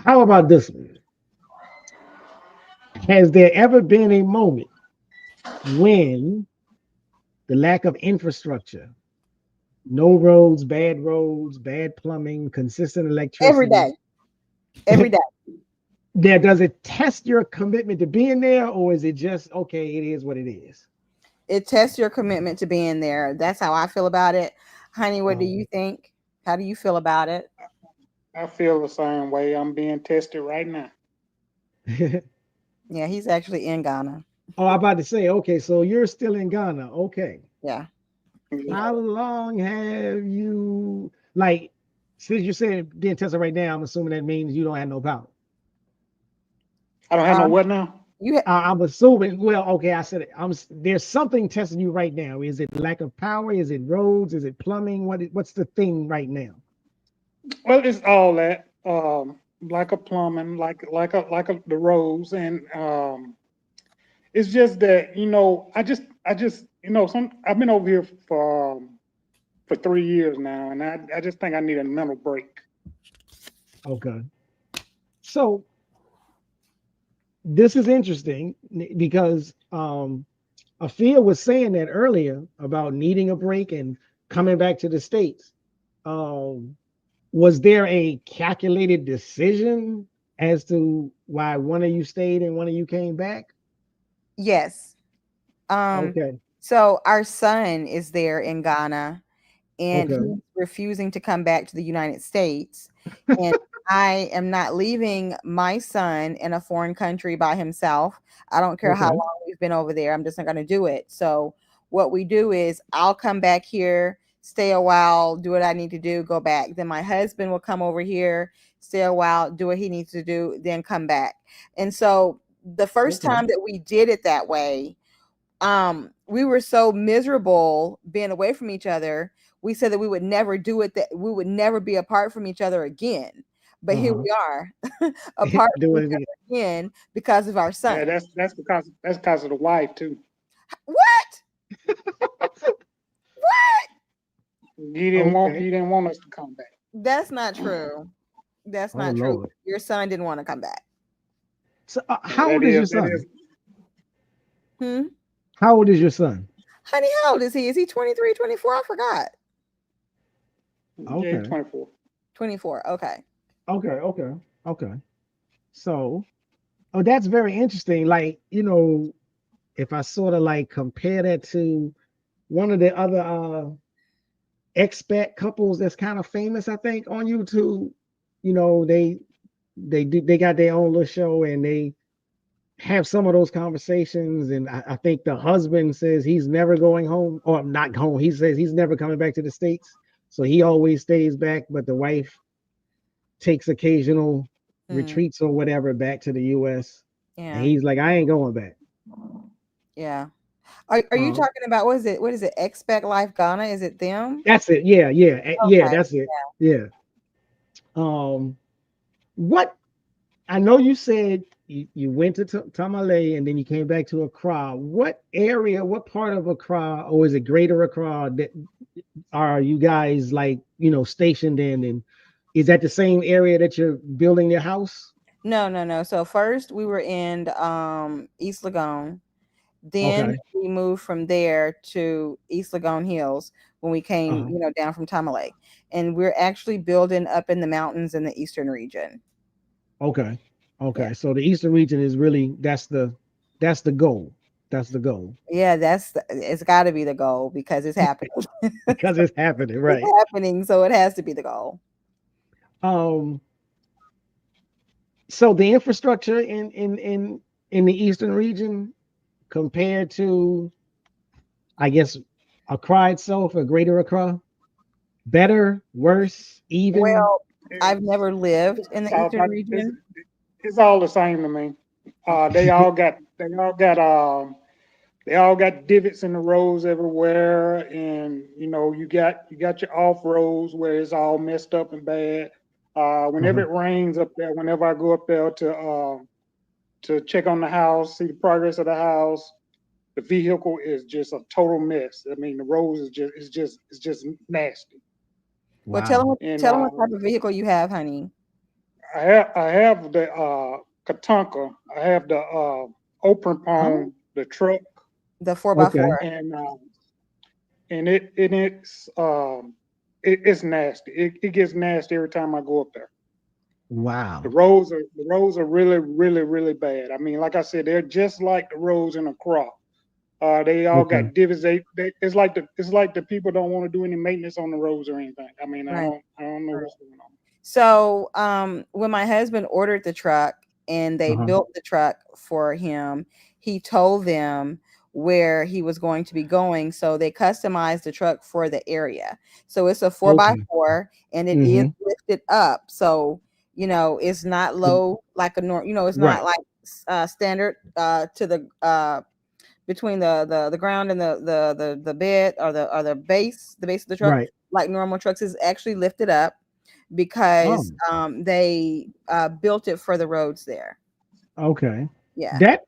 How about this one? Has there ever been a moment when the lack of infrastructure, no roads, bad plumbing, consistent Every electricity, day, every day. there does it test your commitment to being there, or is it just okay? It is what it is. It tests your commitment to being there. That's how I feel about it. Honey, what do you think? How do you feel about it? I feel the same way. I'm being tested right now. Yeah, he's actually in Ghana. Oh, I'm about to say, okay, so you're still in Ghana. Okay. Yeah. Yeah. How long have you, like, since you said being tested right now, I'm assuming that means you don't have no power. I don't have no Um, what now? I'm assuming, well, okay, I said it. There's something testing you right now. Is it lack of power? Is it roads? Is it plumbing? What's the thing right now? Well, it's all that. Like a plumbing, the roads, and it's just that I just some I've been over here for 3 years now, and I just think I need a mental break. Okay. So this is interesting because Afia was saying that earlier about needing a break and coming back to the States. Um, was there a calculated decision as to why one of you stayed and one of you came back? yes. Um, Okay. so our son is there in Ghana and Okay. he's refusing to come back to the United States. And I am not leaving my son in a foreign country by himself. I don't care how Okay. long we've been over there. I'm just not going to do it. So what we do is I'll come back here, stay a while, do what I need to do, go back. Then my husband will come over here, stay a while, do what he needs to do, then come back. And so the first Okay. time that we did it that way, we were so miserable being away from each other. We said that we would never do it, that we would never be apart from each other again. But here Uh-huh. we are apart from Doing each it again. other again because of our Yeah, son. that's because of the wife too. What? What? Okay. He didn't want us to come back. That's not true. That's Oh not true. Lord. Your son didn't want to come back. So Yeah, how old is your that is son? Hmm. How old is your son? Honey, how old is he? Is he 23, 24? I forgot. yeah, Okay. 24. 24. Okay. Okay. Okay. Okay. So, oh, that's very interesting. Like, if I sort of like compare that to one of the other expat couples that's kind of famous, I think, on YouTube, they got their own little show and they have some of those conversations. And I think the husband says he's never going home or not home. He says he's never coming back to the States. So he always stays back, but the wife takes occasional Hmm. retreats or whatever back to the US. And Yeah. he's like, I ain't going back. Yeah. Are you Um, talking about what is it? What is it? Expect Life Ghana? Is it them? that's it. Yeah, yeah, yeah, Okay. that's it. Yeah. Um, what I know you said you went to Tamale and then you came back to Accra. What area, what part of Accra, or is it Greater Accra, that are you guys like, stationed in? And is that the same area that you're building your house? No, no, no. So first we were in East Lagoon. Then Okay. we moved from there to East Lagoon Hills when we came, Uh-huh. down from Tamale. And we're actually building up in the mountains in the eastern region. Okay. Yeah. Okay. So the Eastern region is really that's the goal. That's the goal. Yeah, it's got to be the goal because it's happening. Because it's happening, It's right? happening, so it has to be the goal. Um, so the infrastructure in the Eastern region compared to, I guess, Accra itself, or Greater Accra, better, worse, even. Well, It- I've never lived in the It's all eastern about region. it's all the same to me. Uh, They all got divots in the roads everywhere, and you got your off roads where it's all messed up and bad. Whenever Uh-huh. it rains up there, whenever I go up there to check on the house, see the progress of the house, the vehicle is just a total mess. I mean, the roads is just nasty. well, Wow. And tell them what type of vehicle you have, honey. I have the Katunka. I have the open Oh, palm, the truck, The 4x4. okay. and it's nasty. It gets nasty every time I go up there. Wow. The roads are really, really, really bad. I mean, like I said, they're just like the roads in Accra. They all Okay. got divots. It's like the people don't want to do any maintenance on the roads or anything. I mean, I Right. don't know what's going on. So when my husband ordered the truck and they Uh-huh. built the truck for him, he told them where he was going to be going. So they customized the truck for the area. So it's a 4 by Okay. 4 and it is Mm-hmm. lifted up. So, it's not low like a norm, it's not Right. like standard to the between the ground and the bed or the base of the truck, Right. like normal trucks, is actually lifted up Oh, because they built it for the roads there. okay. Yeah. That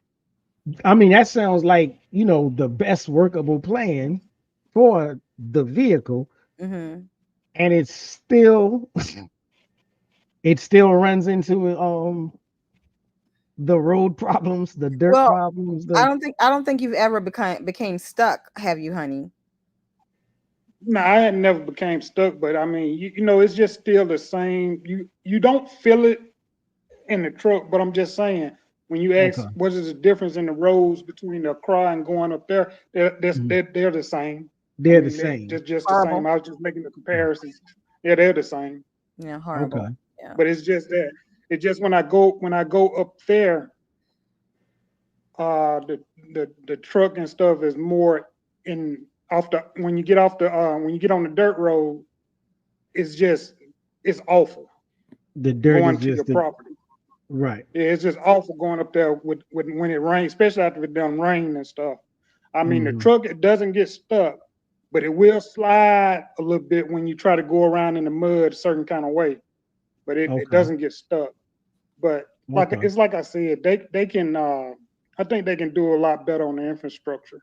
I mean, that sounds like, the best workable plan for the vehicle, Hmm. and it still runs into the road problems, the dirt Well, problems, I the don't think I don't think you've ever became stuck, have you, honey? No, I had never became stuck, but I mean, it's just still the same. You don't feel it in the truck, but I'm just saying, when you ask okay. what is the difference in the roads between the Accra and going up there, Mhm. they're the same. I They're the mean, they're same. just the same. Horrible. I was just making the comparisons. Yeah, they're the same. Yeah, Okay. horrible. Yeah. But it's just that it's just when I go up there, the truck and stuff is more in off the when you get on the dirt road, it's just it's awful The dirt going is to your just the property. right. Yeah, it's just awful going up there with when it rains, especially after it done rain and stuff. I mean, the Hmm. truck, it doesn't get stuck, but it will slide a little bit when you try to go around in the mud a certain kind of way. But it Okay. doesn't get stuck. But Okay. like I said, they can I think they can do a lot better on the infrastructure,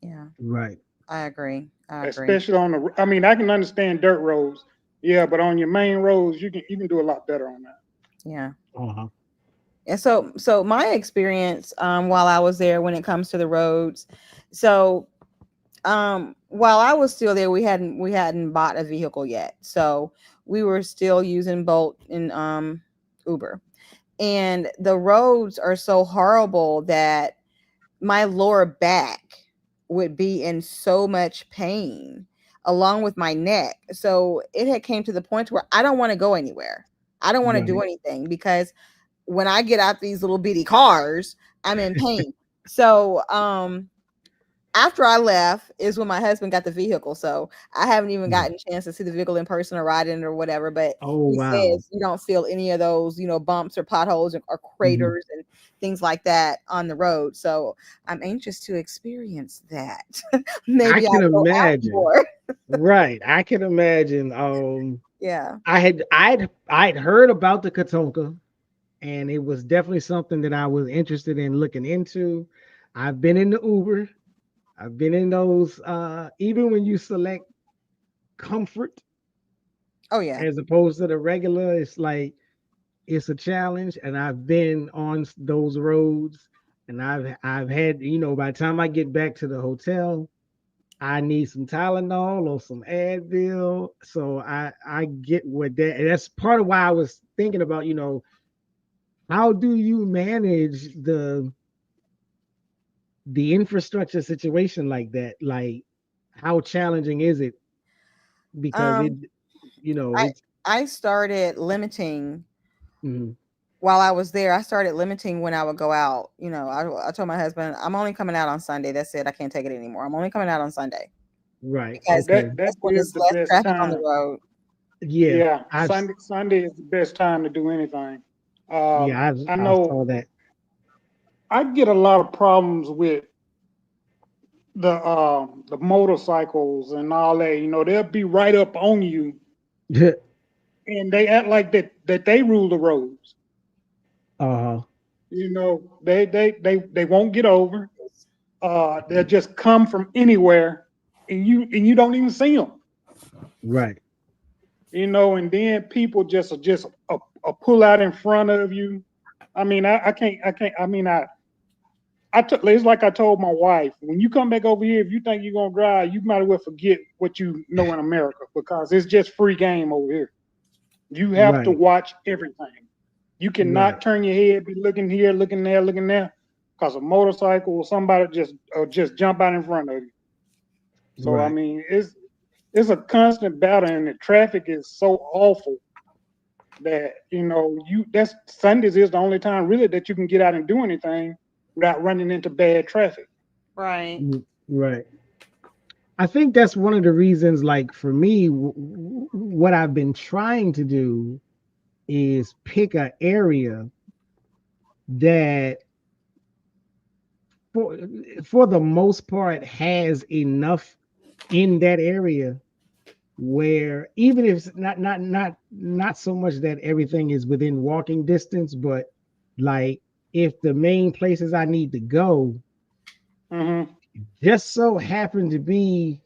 Yeah. Right. I agree. I agree. especially on the. I mean, I can understand dirt roads, yeah, but on your main roads, you can do a lot better on that. Yeah. Uh-huh. And so my experience while I was there when it comes to the roads, so while I was still there, we hadn't bought a vehicle yet. So we were still using Bolt and Uber. And the roads are so horrible that my lower back would be in so much pain along with my neck. So it had came to the point where I don't want to go anywhere. I don't want to do Right. anything because when I get out these little bitty cars, I'm in pain. So after I left is when my husband got the vehicle. So I haven't even Mhm. gotten a chance to see the vehicle in person or ride in it or whatever. But Oh he wow. says you don't feel any of those, bumps or potholes or Mhm. craters and things like that on the road. So I'm anxious to experience that. I Maybe can I'll go out imagine. more. Right. I can imagine. Yeah. I'd heard about the Katonka, and it was definitely something that I was interested in looking into. I've been in the Uber. I've been in those even when you select comfort Oh yeah. as opposed to the regular, it's like it's a challenge, and I've been on those roads, and I've had, by the time I get back to the hotel, I need some Tylenol or some Advil. So I get what and that's part of why I was thinking about, how do you manage the infrastructure situation like that? Like, how challenging is it? Because Um I it's I started limiting mhm, while I was there. I started limiting when I would go out. I told my husband, I'm only coming out on Sunday. That's it. I can't take it anymore. I'm only coming out on Sunday right. because Okay. That that's when is there's the less best traffic on the time. road. Yeah. Yeah, I've Sunday is the best time to do anything. yeah, I've I I saw know that. I get a lot of problems with the motorcycles and all that. They'll be right up on you, and they act like that they rule the roads. Uh-huh. They won't get over. They'll just come from anywhere, and you don't even see them. Right. And then people just are just pull out in front of you. I mean, I can't. I mean, it's like I told my wife, when you come back over here, if you think you're gonna drive, you might as well forget what you know in America, because it's just free game over here. You have to Right. watch everything. You Right. cannot turn your head, be looking here, looking there, looking there, because a motorcycle or somebody just jump out in front of you. So I Right. mean, it's a constant battle, and the traffic is so awful that that's Sundays is the only time really that you can get out and do anything without running into bad traffic. Right. Right. I think that's one of the reasons, like for me, what I've been trying to do is pick an area that, for for the most part, has enough in that area where, even if it's not so much that everything is within walking distance, but like if the main places I need to go Mm-hmm. just so happen to be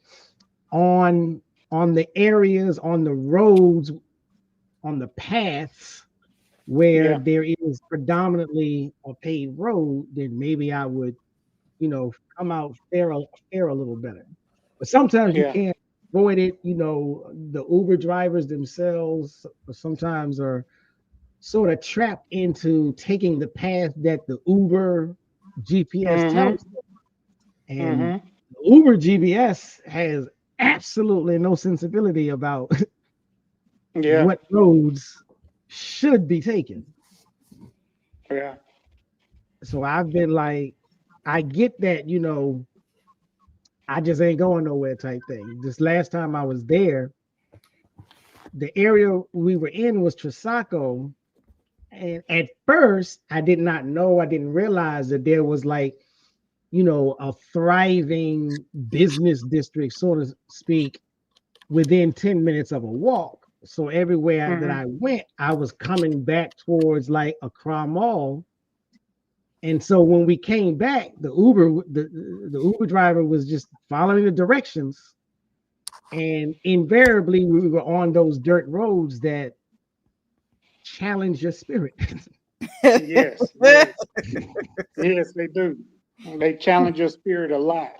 on the areas, on the roads, on the paths where Yeah, there is predominantly a paved road, then maybe I would, come out fare a little better. But sometimes you yeah, can't avoid it. The Uber drivers themselves sometimes are sort of trapped into taking the path that the Uber GPS mm-hmm, tells them. And mm-hmm, Uber GPS has absolutely no sensibility about yeah, what roads should be taken. yeah, So I've been like, I get that, I just ain't going nowhere type thing. This last time I was there, the area we were in was Trisaco. And at first, I did not know, I didn't realize that there was like, a thriving business district, so to speak, within 10 minutes of a walk. So everywhere that mm-hmm, I went, I was coming back towards like Accra Mall. And so when we came back, the Uber driver was just following the directions. And invariably we were on those dirt roads that challenge your spirit. yes, yes, yes, they do. They challenge your spirit a lot.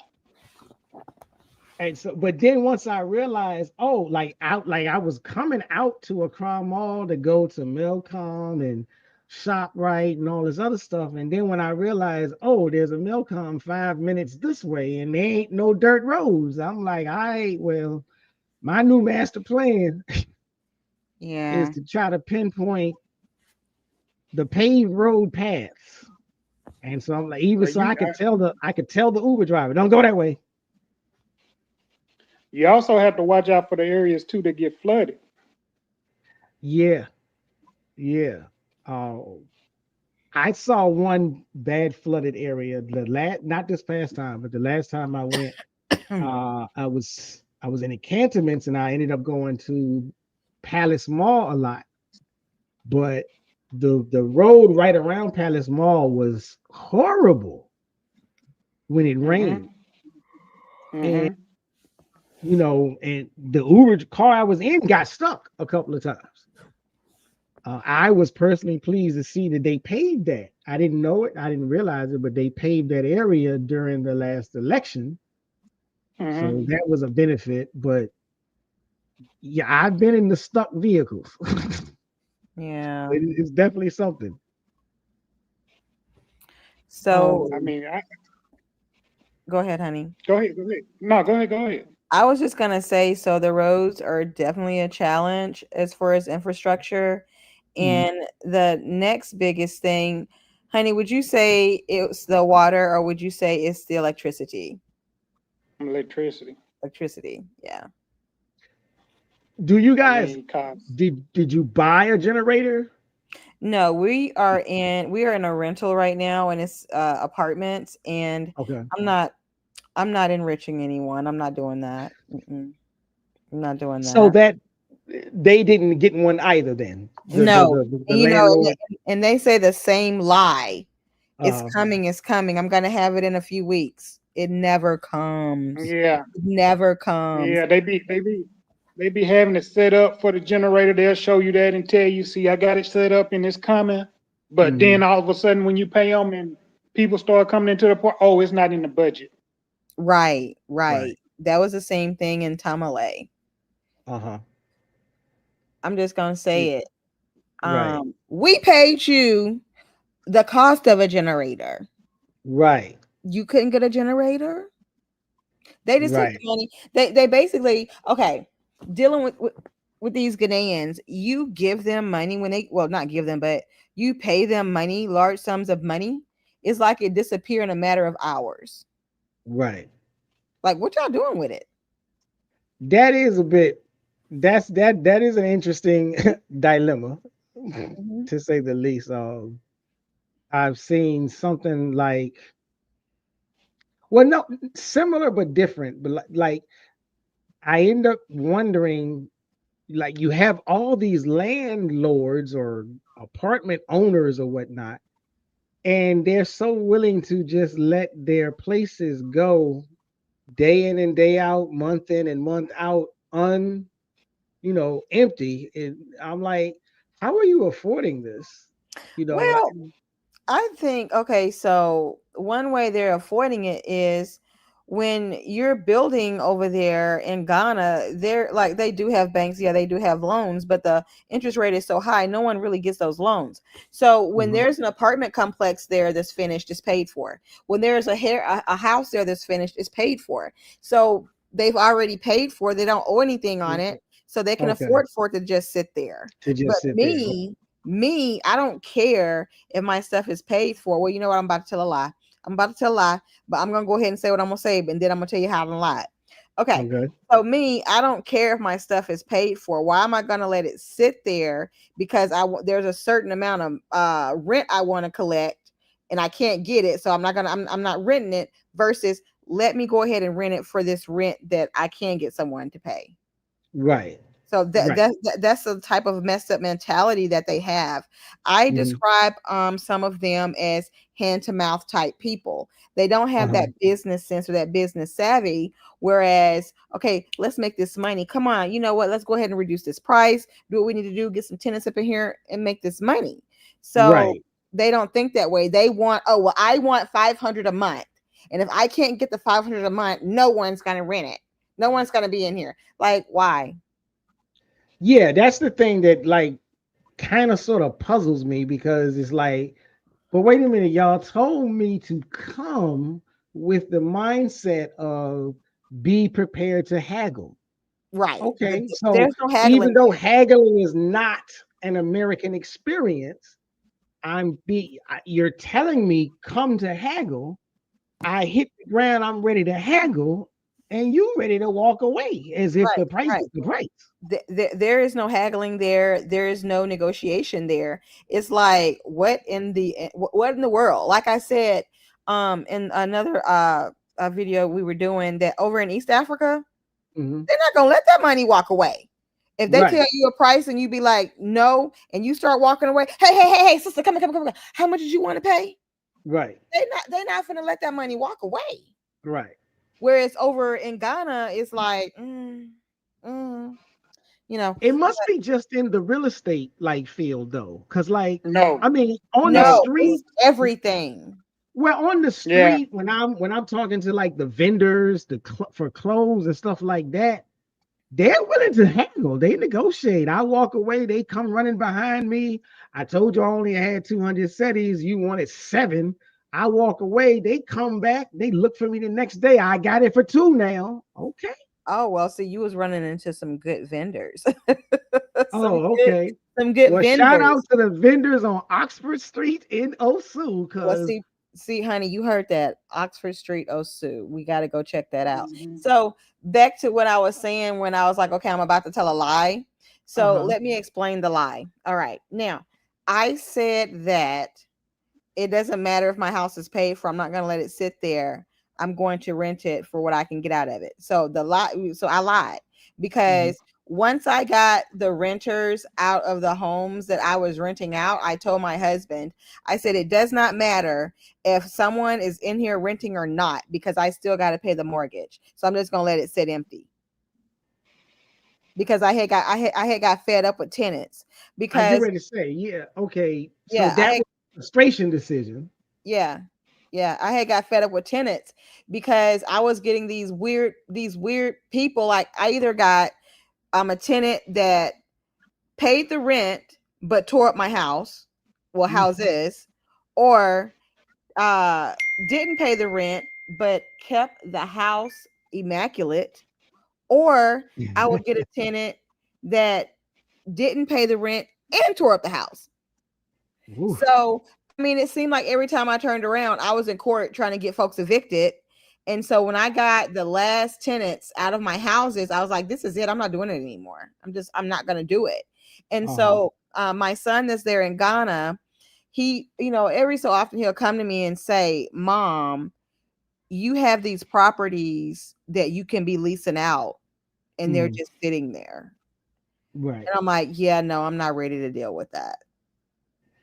And so, but then once I realized, oh, like I was coming out to Accra Mall to go to Milcom and ShopRite and all this other stuff. And then when I realized, oh, there's a Milcom 5 minutes this way and there ain't no dirt roads, I'm like, all right, well, my new master plan is Yeah. to try to pinpoint the paved road paths. And so I'm like, even But so I could tell the Uber driver, don't go that way. you also have to watch out for the areas too that get flooded. Yeah, yeah. Uh, I saw one bad flooded area not this past time, but the last time I went, I was in encampments and I ended up going to Palace Mall a lot. But the road right around Palace Mall was horrible when it Mm-hmm, rained. And mm-hmm. and the Uber car I was in got stuck a couple of times. I was personally pleased to see that they paved that. I didn't know it, I didn't realize it, but they paved that area during the last election. So Mm-hmm. that was a benefit. But yeah, I've been in the stuck vehicles. Yeah. It's definitely something. So I Um, mean, go ahead, honey. go ahead, go ahead. No, go ahead, go ahead. I was just gonna say, so the roads are definitely a challenge as far as infrastructure. mm, And the next biggest thing, honey, would you say it's the water or would you say it's the electricity? Electricity. Electricity, yeah. do you I guys mean, cause did you buy a generator? No, we are in a rental right now and it's apartments and Okay. I'm not I'm not enriching anyone. I'm not doing that. Mm-mm. I'm not doing So that. that they didn't get one either then. No. The And landlord. and they say the same lie. It's uh coming, it's coming. I'm gonna have it in a few weeks. It never comes. yeah, It never comes. yeah, they be They be having it set up for the generator. They'll show you that and tell you, see, I got it set up and it's coming. But then all of a sudden, when you pay them and people start coming into the point, oh, it's not in the budget. Right. Right. That was the same thing in Tamale. Uh-huh. I'm just gonna say it. Right. We paid you the cost of a generator. Right. You couldn't get a generator. They just took the Right. money. They basically, okay, dealing with these Ghanaians, you give them money when they, well, not give them, but you pay them money, large sums of money. It's like it disappear in a matter of hours. Right. Like, what y'all doing with it? That is a bit, that is an interesting dilemma, Mhm. to say the least. I've seen something like, well, no, similar but different. But like I end up wondering, like, you have all these landlords or apartment owners or whatnot, and they're so willing to just let their places go day in and day out, month in and month out, empty. And I'm like, how are you affording this? You know, Well, I think, okay, so one way they're avoiding it is when you're building over there in Ghana, they're like, they do have banks, yeah, they do have loans, but the interest rate is so high, no one really gets those loans. So when mhm, there's an apartment complex there that's finished, it's paid for. When there's a house there that's finished, it's paid for. So they've already paid for it, they don't owe anything on it, so they can okay, afford for it to just sit there. to But just sit there. me, I don't care if my stuff is paid for. Well, you know what? I'm about to tell a lie. I'm about to tell a lie, but I'm gonna go ahead and say what I'm gonna say, and then I'm gonna tell you how to lie. Okay. Okay, So me, I don't care if my stuff is paid for. Why am I gonna let it sit there? Because there's a certain amount of rent I want to collect, and I can't get it, so I'm not renting it. Versus, let me go ahead and rent it for this rent that I can get someone to pay. right, So right, that's the type of messed up mentality that they have. I mhm, describe some of them as hand to mouth type people. They don't have uh-huh, that business sense or that business savvy. Whereas, okay, let's make this money. Come on, you know what? Let's go ahead and reduce this price. Do what we need to do. Get some tenants up in here and make this money. So right, they don't think that way. They want, oh well, I want 500 a month, and if I can't get the 500 a month, no one's gonna rent it. No one's gonna be in here. Like, why? yeah. That's the thing that, like, kind of sort of puzzles me, because it's like, but wait a minute, y'all told me to come with the mindset of be prepared to haggle. Right. Okay, so There's no haggling even though there. haggling is not an American experience, you're telling me come to haggle. I hit the ground, I'm ready to haggle, and you ready to walk away as if Right, the price right. is the price. There is no haggling there. There is no negotiation there. It's like, what in the world? Like I said, in another a video we were doing, that over in East Africa, Mhm. they're not gonna let that money walk away. If they tell Right, you a price and you be like no, and you start walking away, hey, sister, come. How much did you want to pay? right, They're not gonna let that money walk away. right. Whereas over in Ghana, it's like, mm, you know, It must be just in the real estate like field though, because like, No, I mean, on the no, no, street, it's everything. well, on the yeah, street when I'm talking to like the vendors, for clothes and stuff like that, they're willing to haggle. They negotiate. I walk away, they come running behind me. I told you I only had 200 cities. You wanted seven. I walk away. They come back. They look for me the next day. I got it for two now. Okay. Oh well, see, you was running into some good vendors, some Oh, good, okay. some good Well, shout vendors. out to the vendors on Oxford Street in Osu, Well, because see, honey, you heard that, Oxford Street, Osu. We got to go check that out. mhm, So back to what I was saying when I was like, okay, I'm about to tell a lie. So uh-huh. let me explain the lie. All right, now I said that it doesn't matter if my house is paid for. I'm not going to let it sit there. I'm going to rent it for what I can get out of it. So I lied, Hmm. because once I got the renters out of the homes that I was renting out, I told my husband, I said, it does not matter if someone is in here renting or not, because I still got to pay the mortgage. So I'm just going to let it sit empty. because I had got fed up with tenants I get because ready to say, yeah, okay. So yeah, I that had was a frustration decision. yeah. Yeah, I had got fed up with tenants because I was getting these weird people. Like I either got a tenant that paid the rent but tore up my house, well Mm. houses, or uh didn't pay the rent but kept the house immaculate, or I would get a tenant that didn't pay the rent and tore up the house. Ooh. So, I mean, it seemed like every time I turned around, I was in court trying to get folks evicted. And so when I got the last tenants out of my houses, I was like, this is it. I'm not doing it anymore. I'm not going to do it. And Uh-huh. so my son that's there in Ghana, he, every so often he'll come to me and say, Mom, you have these properties that you can be leasing out and they're Mm. just sitting there. Right. And I'm like, yeah, no, I'm not ready to deal with that.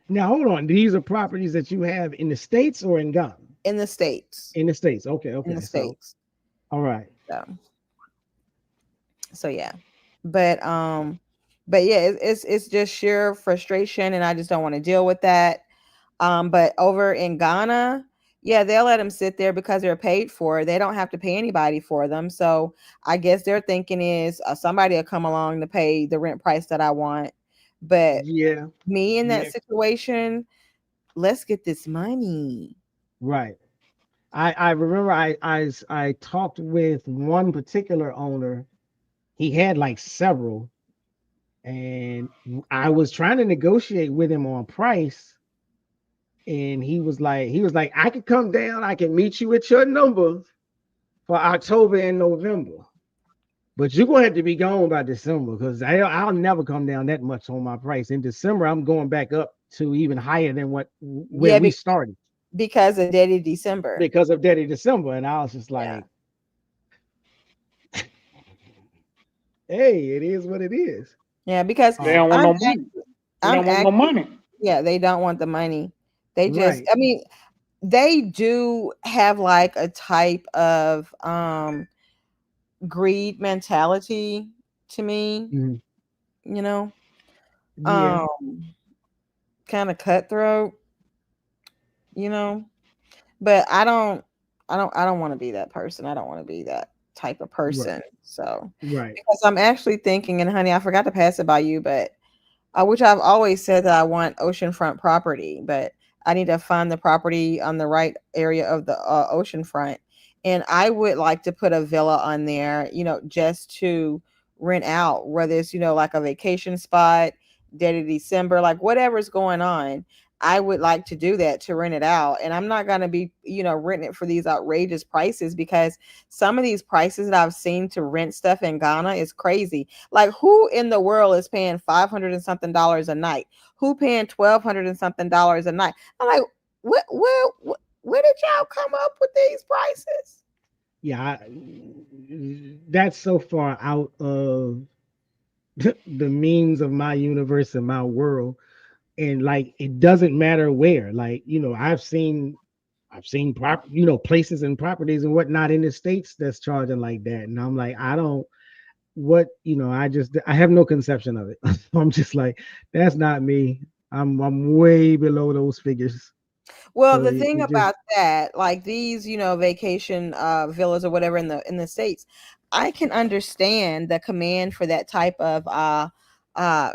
Now hold on. These are properties that you have in the States or in Ghana? In the States. In the States. Okay, In the okay. So States. all right. So yeah. But yeah, it's just sheer frustration and I just don't want to deal with that. But over in Ghana, yeah, they'll let them sit there because they're paid for it. They don't have to pay anybody for them. So I guess their thinking is somebody will come along to pay the rent price that I want. But Yeah. me in that Yeah. situation, let's get this money. Right. I remember I talked with one particular owner. He had like several, and I was trying to negotiate with him on price, and he was like, I could come down, I can meet you at your number for October and November. But you're gonna have to be gone by December because I'll never come down that much on my price. In December, I'm going back up to even higher than where Yeah, we started because of Daddy December. because of Daddy December. And I was just Yeah. like, hey, it is what it is. Yeah, because They don't want I'm no money. They I'm don't want no actually money. yeah, they don't want the money. They just Right. I mean, they do have like a type of greed mentality to me, Mhm. you know. Yeah. Um kind of cutthroat, you know. But I don't want to be that person. I don't want to be that type of Right. person. So Right. because I'm actually thinking, and honey, I forgot to pass it by you, but which I've always said that I want oceanfront property, but I need to find the property on the right area of the oceanfront. And I would like to put a villa on there, just to rent out, whether it's, like a vacation spot, dead of December, like whatever's going on. I would like to do that to rent it out. And I'm not going to be, renting it for these outrageous prices because some of these prices that I've seen to rent stuff in Ghana is crazy. Like, who in the world is paying $500 and something a night? Who paying $1,200 and something a night? I'm like, where did y'all come up with these prices? Yeah. That's so far out of the means of my universe and my world. And like, it doesn't matter where. Like, I've seen places and properties and whatnot in the States that's charging like that. And I'm like, I don't what I have no conception of it. I'm just like, that's not me. I'm way below those figures. Well, So the it, thing it just about that, like these, vacation villas or whatever in the States, I can understand the command for that type of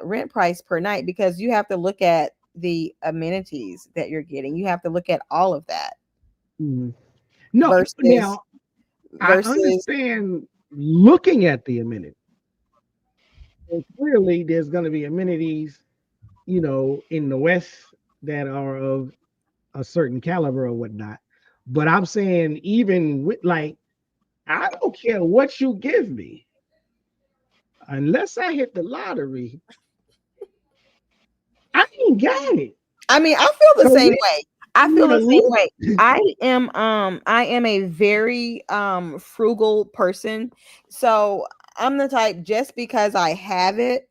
rent price per night because you have to look at the amenities that you're getting. You have to look at all of that mhm. No, versus now I versus understand looking at the amenity. And clearly there's gonna be amenities, in the West that are of a certain caliber or whatnot. But I'm saying even with like, I don't care what you give me, unless I hit the lottery, I ain't got it. I mean, I feel the So same we way. I feel need to the same look. way. I am a very frugal person. So I'm the type, just because I have it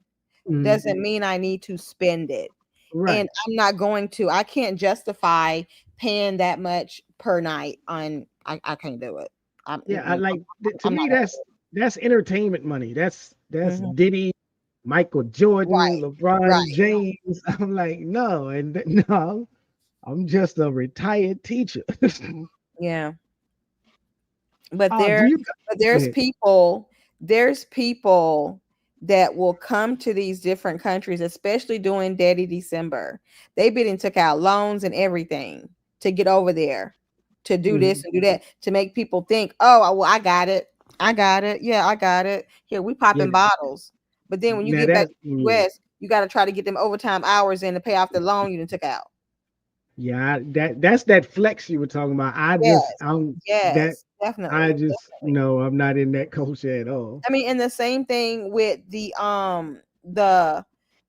Mhm. doesn't mean I need to spend it. And Right. I'm not going to. I can't justify paying that much per night I can't do it. Yeah. I like to I'm not me gonna that's entertainment money. That's That's Mhm. Diddy, Michael Jordan, Right, LeBron right. James. I'm like, no, and no, I'm just a retired teacher. Yeah. But Do there, you but go there's ahead. people that will come to these different countries, especially during Daddy December. They've been and took out loans and everything to get over there, to do this Mhm. and do that, to make people think, oh, well, I got it. I got it. Yeah, I got it. Here, we Yeah, popping bottles. But then when you now get back that's to the US, you got to try to get them overtime hours in to pay off the loan you done took out. yeah, that's that flex you were talking about. Yes, I'm that yes, I definitely. just no, I'm not in that culture at all. I mean, and the same thing with the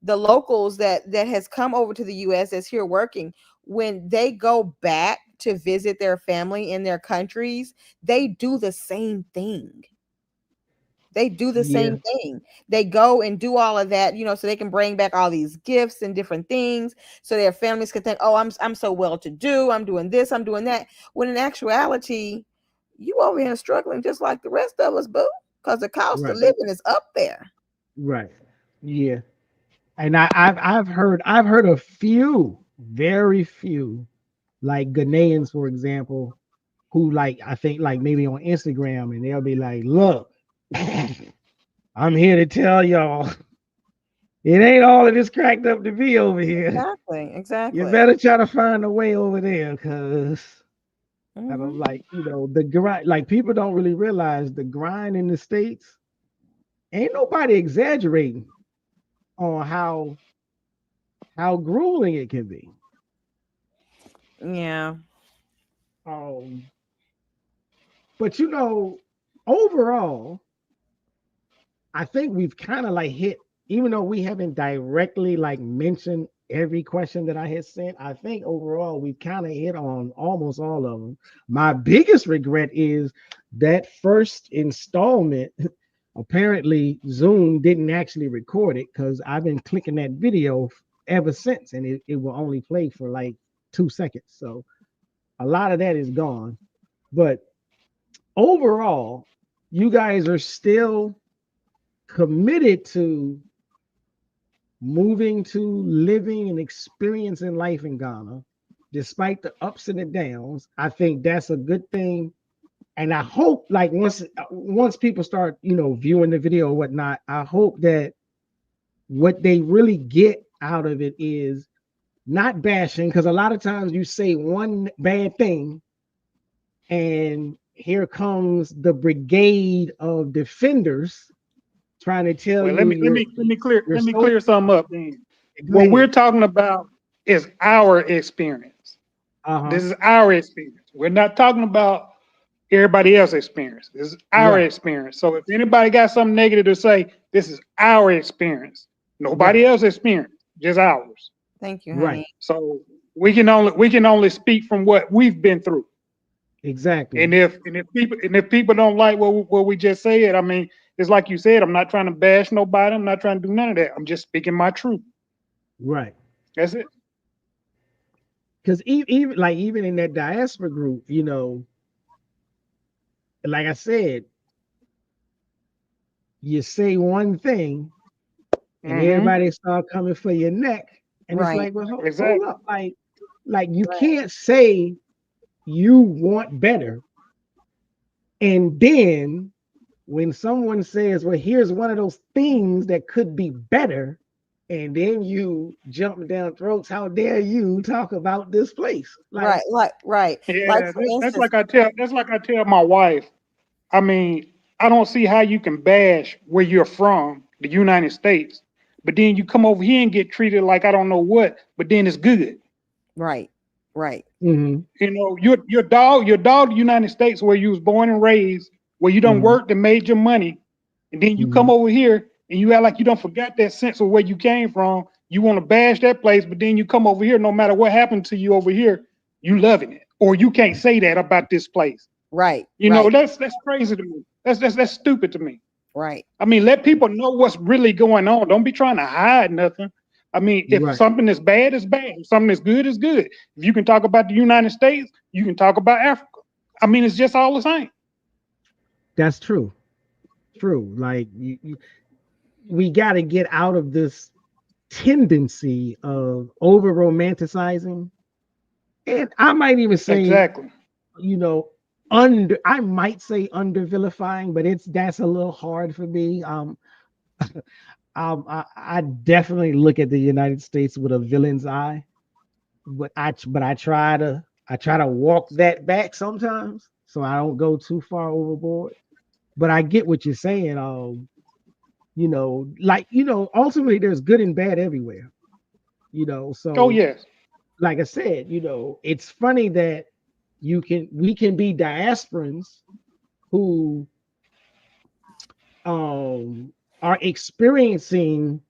locals that has come over to the US that's here working, when they go back to visit their family in their countries, they do the same thing. They do the Yeah, same thing. They go and do all of that, so they can bring back all these gifts and different things, so their families can think, "Oh, I'm so well to do. I'm doing this. I'm doing that." When in actuality, you over here struggling just like the rest of us, boo, because the cost of right, living is up there. right. Yeah. And I've heard a few, very few, like Ghanaians, for example, who like I think like maybe on Instagram and they'll be like, look, I'm here to tell y'all it ain't all of this cracked up to be over here. Exactly. You Exactly. better try to find a way over there because I don't Hmm. like, the grind. Like people don't really realize the grind in the States. Ain't nobody exaggerating on how grueling it can be. Yeah. Um, but overall, I think we've kind of like hit, even though we haven't directly like mentioned every question that I had sent, I think overall we've kind of hit on almost all of them. My biggest regret is that first installment. Apparently, Zoom didn't actually record it because I've been clicking that video ever since, and it will only play for like 2 seconds. So a lot of that is gone. But overall, you guys are still committed to moving to living and experiencing life in Ghana, despite the ups and the downs. I think that's a good thing. And I hope, like once people start, viewing the video or whatnot, I hope that what they really get out of it is not bashing, because a lot of times you say one bad thing and here comes the brigade of defenders trying to tell Well, you you're let me so clear something up. Then. go What we're ahead. talking about is our experience. Uh-huh. This is our experience. We're not talking about everybody else's experience. This is our Right, experience. So if anybody got something negative to say, this is our experience. right, Nobody else's experience, just ours. Thank you, right. honey. So we can only speak from what we've been through. Exactly. And if people don't like what we just said, I mean, it's like you said, I'm not trying to bash nobody. I'm not trying to do none of that. I'm just speaking my truth. Right. That's it. Because even in that diaspora group, like I said, you say one thing and Mm-hmm. everybody start coming for your neck, and it's Right. like, well, hold Exactly. up, like you Right. can't say you want better, and then when someone says, well, here's one of those things that could be better, and then you jump down throats, how dare you talk about this place? Like, Right. Like Yeah, for that's instance, like I tell my wife. I mean, I don't see how you can bash where you're from, the United States, but then you come over here and get treated like I don't know what, but then it's good. right. Right. mm-hmm, Your dog, the United States, where you was born and raised, where you don't mm-hmm, work and made your money, and then you mm-hmm, come over here and you act like you don't forgot that sense of where you came from. You want to bash that place, but then you come over here, no matter what happened to you over here, you loving it, or you can't say that about this place. Right. You know, Right. that's crazy to me. That's stupid to me. Right. I mean, let people know what's really going on. Don't be trying to hide nothing. I mean, if right. something is bad, it's bad. If something is good, it's good. If you can talk about the United States, you can talk about Africa. I mean, it's just all the same. That's true. True. Like we got to get out of this tendency of over romanticizing. And I might even say, Exactly. you know, I might say under vilifying, but that's a little hard for me. I definitely look at the United States with a villain's eye, but I try to walk that back sometimes so I don't go too far overboard. But I get what you're saying. Ultimately there's good and bad everywhere. Oh So yes. like I said, it's funny that we can be diasporans who are experiencing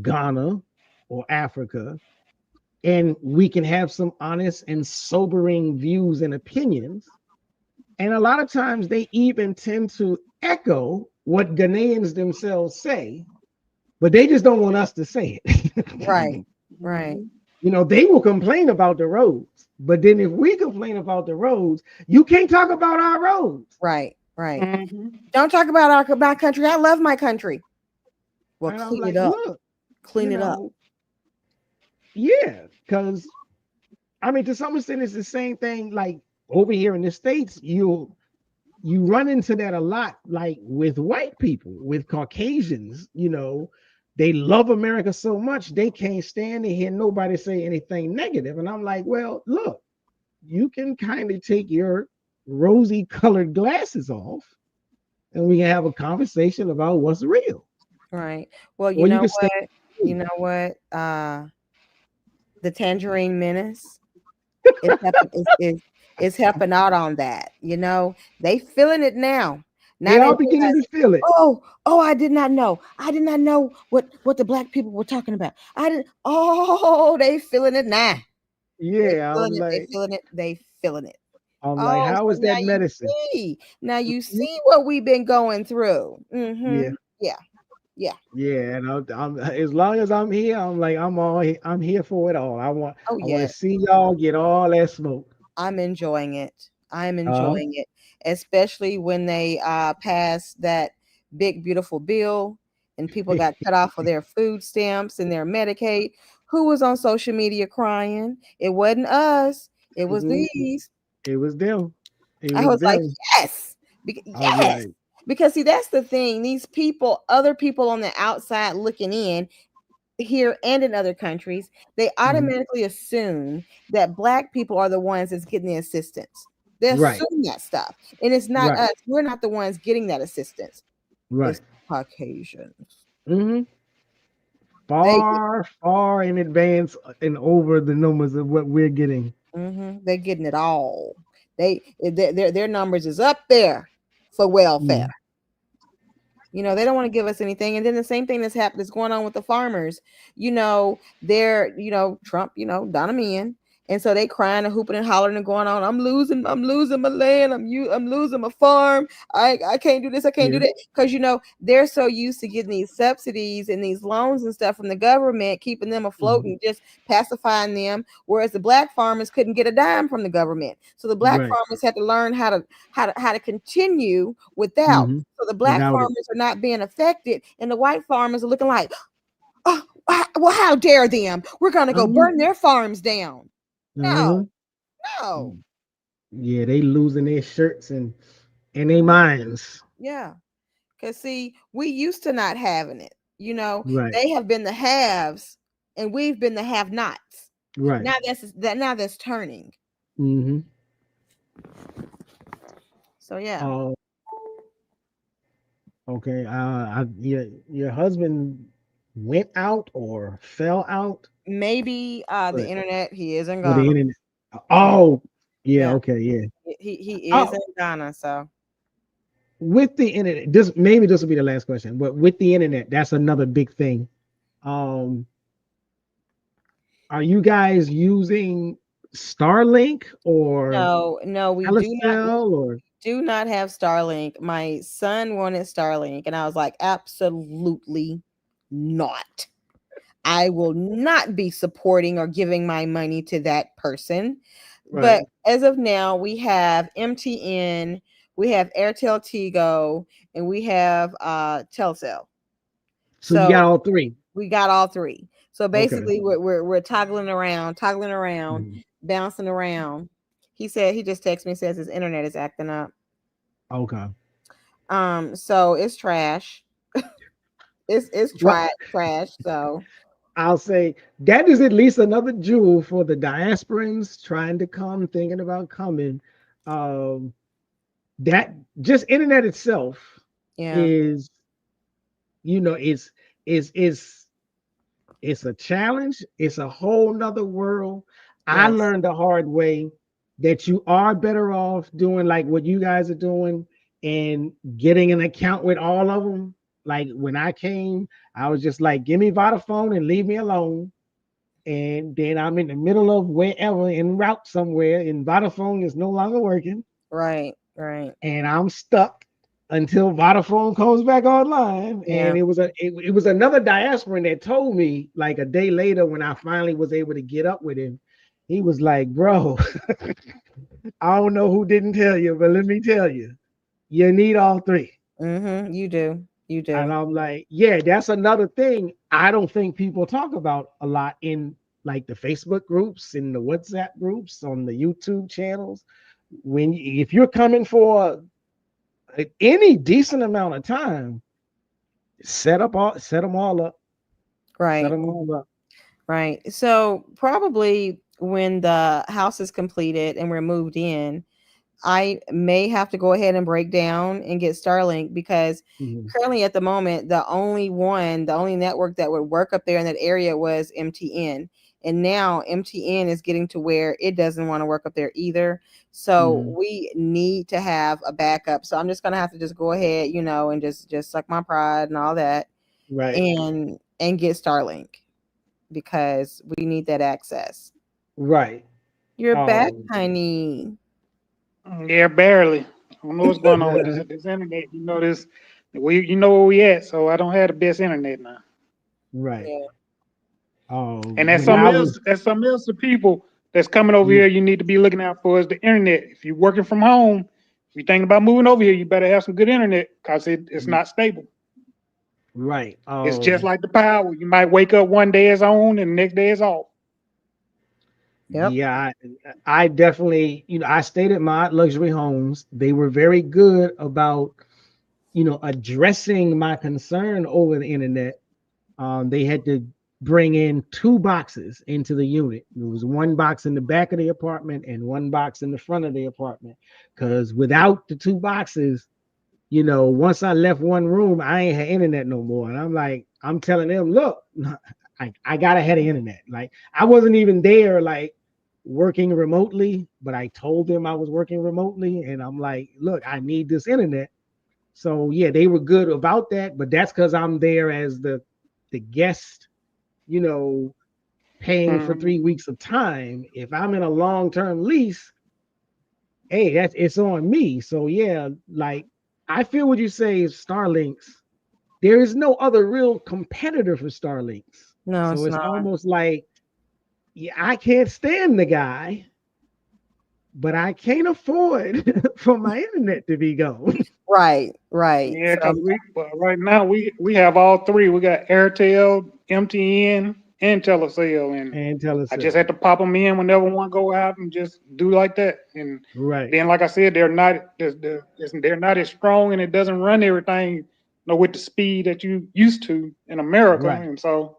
Ghana or Africa, and we can have some honest and sobering views and opinions. And a lot of times they even tend to echo what Ghanaians themselves say, but they just don't want us to say Right. it. Right. They will complain about the roads, but then if we complain about the roads, you can't talk about our roads. Right. Right. Mm-hmm. Don't talk about my country. I love my country. Well, And I'm clean it like, up. look, you Clean it up. know, yeah, because I mean, to some extent, it's the same thing. Like over here in the States, you run into that a lot, like with white people, with Caucasians. They love America so much they can't stand to hear nobody say anything negative. And I'm like, well, look, you can kind of take your rosy colored glasses off, and we can have a conversation about what's real. Right. Well, you Or you know can stay. what? You know what? The Tangerine Menace is helping out on that. They feeling it now. They Now they are beginning realize, to feel it. oh, I did not know. I did not know what the black people were talking about. I didn't. Oh, they feeling it now. They Yeah, feeling it. They feeling it. They feeling it. I'm like, Oh, how so is now that you medicine? see. Now you see what we've been going through. Yeah, Yeah. Yeah. yeah. And as long as I'm here, I'm like, I'm here for it all. Oh I want to yes. see y'all get all that smoke. I'm enjoying it. I'm Uh, enjoying it, especially when they passed that big beautiful bill and people got cut off of their food stamps and their Medicaid. Who was on social media crying? It wasn't us. It was mhm, these. it was them. It I was was like, them. yes, I'm yes. like, Because see, that's the thing. These people, other people on the outside looking in, here and in other countries, they mhm, automatically assume that black people are the ones that's getting the assistance. They right, assume that stuff. And it's not right, us. We're not the ones getting that assistance. right. It's Caucasians. hmm They Far, far in advance and over the numbers of what we're getting. they're getting it all. Their numbers is up there for welfare. Mhm, They don't want to give us anything. And then the same thing that's going on with the farmers. They're, Trump, done them in. And so they crying and hooping and hollering and going on. I'm losing my land. I'm losing my farm. I can't do this. I can't do yeah. that. Because they're so used to getting these subsidies and these loans and stuff from the government, keeping them afloat Mhm, and just pacifying them. Whereas the black farmers couldn't get a dime from the government. So the black right. farmers had to learn how to continue without. hmm So the black Without it. farmers are not being affected, and the white farmers are looking like, oh, well, how dare them? We're gonna go Uh-huh, burn their farms down. uh-huh. No, no, Yeah, they losing their shirts and their minds. yeah. Because see, we used to not having it. Right, They have been the haves, and we've been the have-nots. right. Now that's turning. hmm So yeah, Oh, okay. Your husband went out or fell out maybe the with, internet. He is in with the Ghana. internet. Yeah, Oh, yeah. yeah. Okay, yeah. He is Oh, in Ghana. So with the internet, this will be the last question. But with the internet, that's another big thing. Um, are you guys using Starlink or no, no, we do not. Telesol or Do not have Starlink. My son wanted Starlink, and I was like, absolutely not. I will not be supporting or giving my money to that person. But right? as of now, we have MTN, we have Airtel Tigo, and we have Telesol. So you got So all three. we got all three. So Okay. basically, we're toggling around, Mhm. bouncing around. He said he just texted me, says his internet is acting up. Okay. So it's trash. It's Well, trash. So I'll say that is at least another jewel for the diasporans trying to come, thinking about coming. Um, that just internet itself yeah, is, you know, is it's a challenge. It's a whole nother world. I yes, learned the hard way that you are better off doing like what you guys are doing and getting an account with all of them. Like when I came, I was just like, give me Vodafone and leave me alone. And then I'm in the middle of wherever en route somewhere, and Vodafone is no longer working, right, right, and I'm stuck until Vodafone comes back online. yeah, And it was another diasporan that told me like a day later when I finally was able to get up with him. He was like, "Bro, I don't know who didn't tell you, but let me tell you, you need all three." mm-hmm. You And do, I'm like, "Yeah, that's another thing I don't think people talk about a lot in like the Facebook groups, in the WhatsApp groups, on the YouTube channels. When if you're coming for any decent amount of time, set them all up, set right, them all up. right. So probably when the house is completed and we're moved in, I may have to go ahead and break down and get Starlink because Mhm. currently at the moment, the only network that would work up there in that area was MTN. And now MTN is getting to where it doesn't want to work up there either. So Mhm. we need to have a backup. So I'm just gonna have to just go ahead, and just suck my pride and all that Right, and get Starlink because we need that access. right. You're back, Um, honey. Yeah, barely. I don't know what's going on with this internet. You know this. You know where we at, so I don't have the best internet now. right. Yeah. And that's When something I else. was, That's something else. The people that's coming over mm, here, you need to be looking out for is the internet. If you're working from home, if you're thinking about moving over here, you better have some good internet because it's mm, not stable. right. It's just like the power. You might wake up one day it's on and the next day it's off. Yep. Yeah, I definitely, I stayed at my luxury homes. They were very good about, addressing my concern over the internet. They had to bring in two boxes into the unit. There was one box in the back of the apartment and one box in the front of the apartment. Because without the two boxes, once I left one room, I ain't had internet no more. And I'm like, I'm telling them, look, I gotta have the internet. Like I wasn't even there, like working remotely, but I told them I was working remotely, and I'm like, look, I need this internet. So yeah, they were good about that, but that's because I'm there as the guest, you know, paying for Mhm. 3 weeks of time. If I'm in a long-term lease, hey, that's it's on me. So yeah, like I feel what you say is Starlinks. There is no other real competitor for Starlinks. No, So it's it's not. almost like, yeah, I can't stand the guy, but I can't afford for my internet to be gone. Right, right. Yeah, So because right now we have all three. We got Airtel, MTN, and Telesol, and And I just had Telesol. to pop them in whenever one go out and just do like that. And Right, then, like I said, they're not as strong, and it doesn't run everything, with the speed that you used to in America. right, And so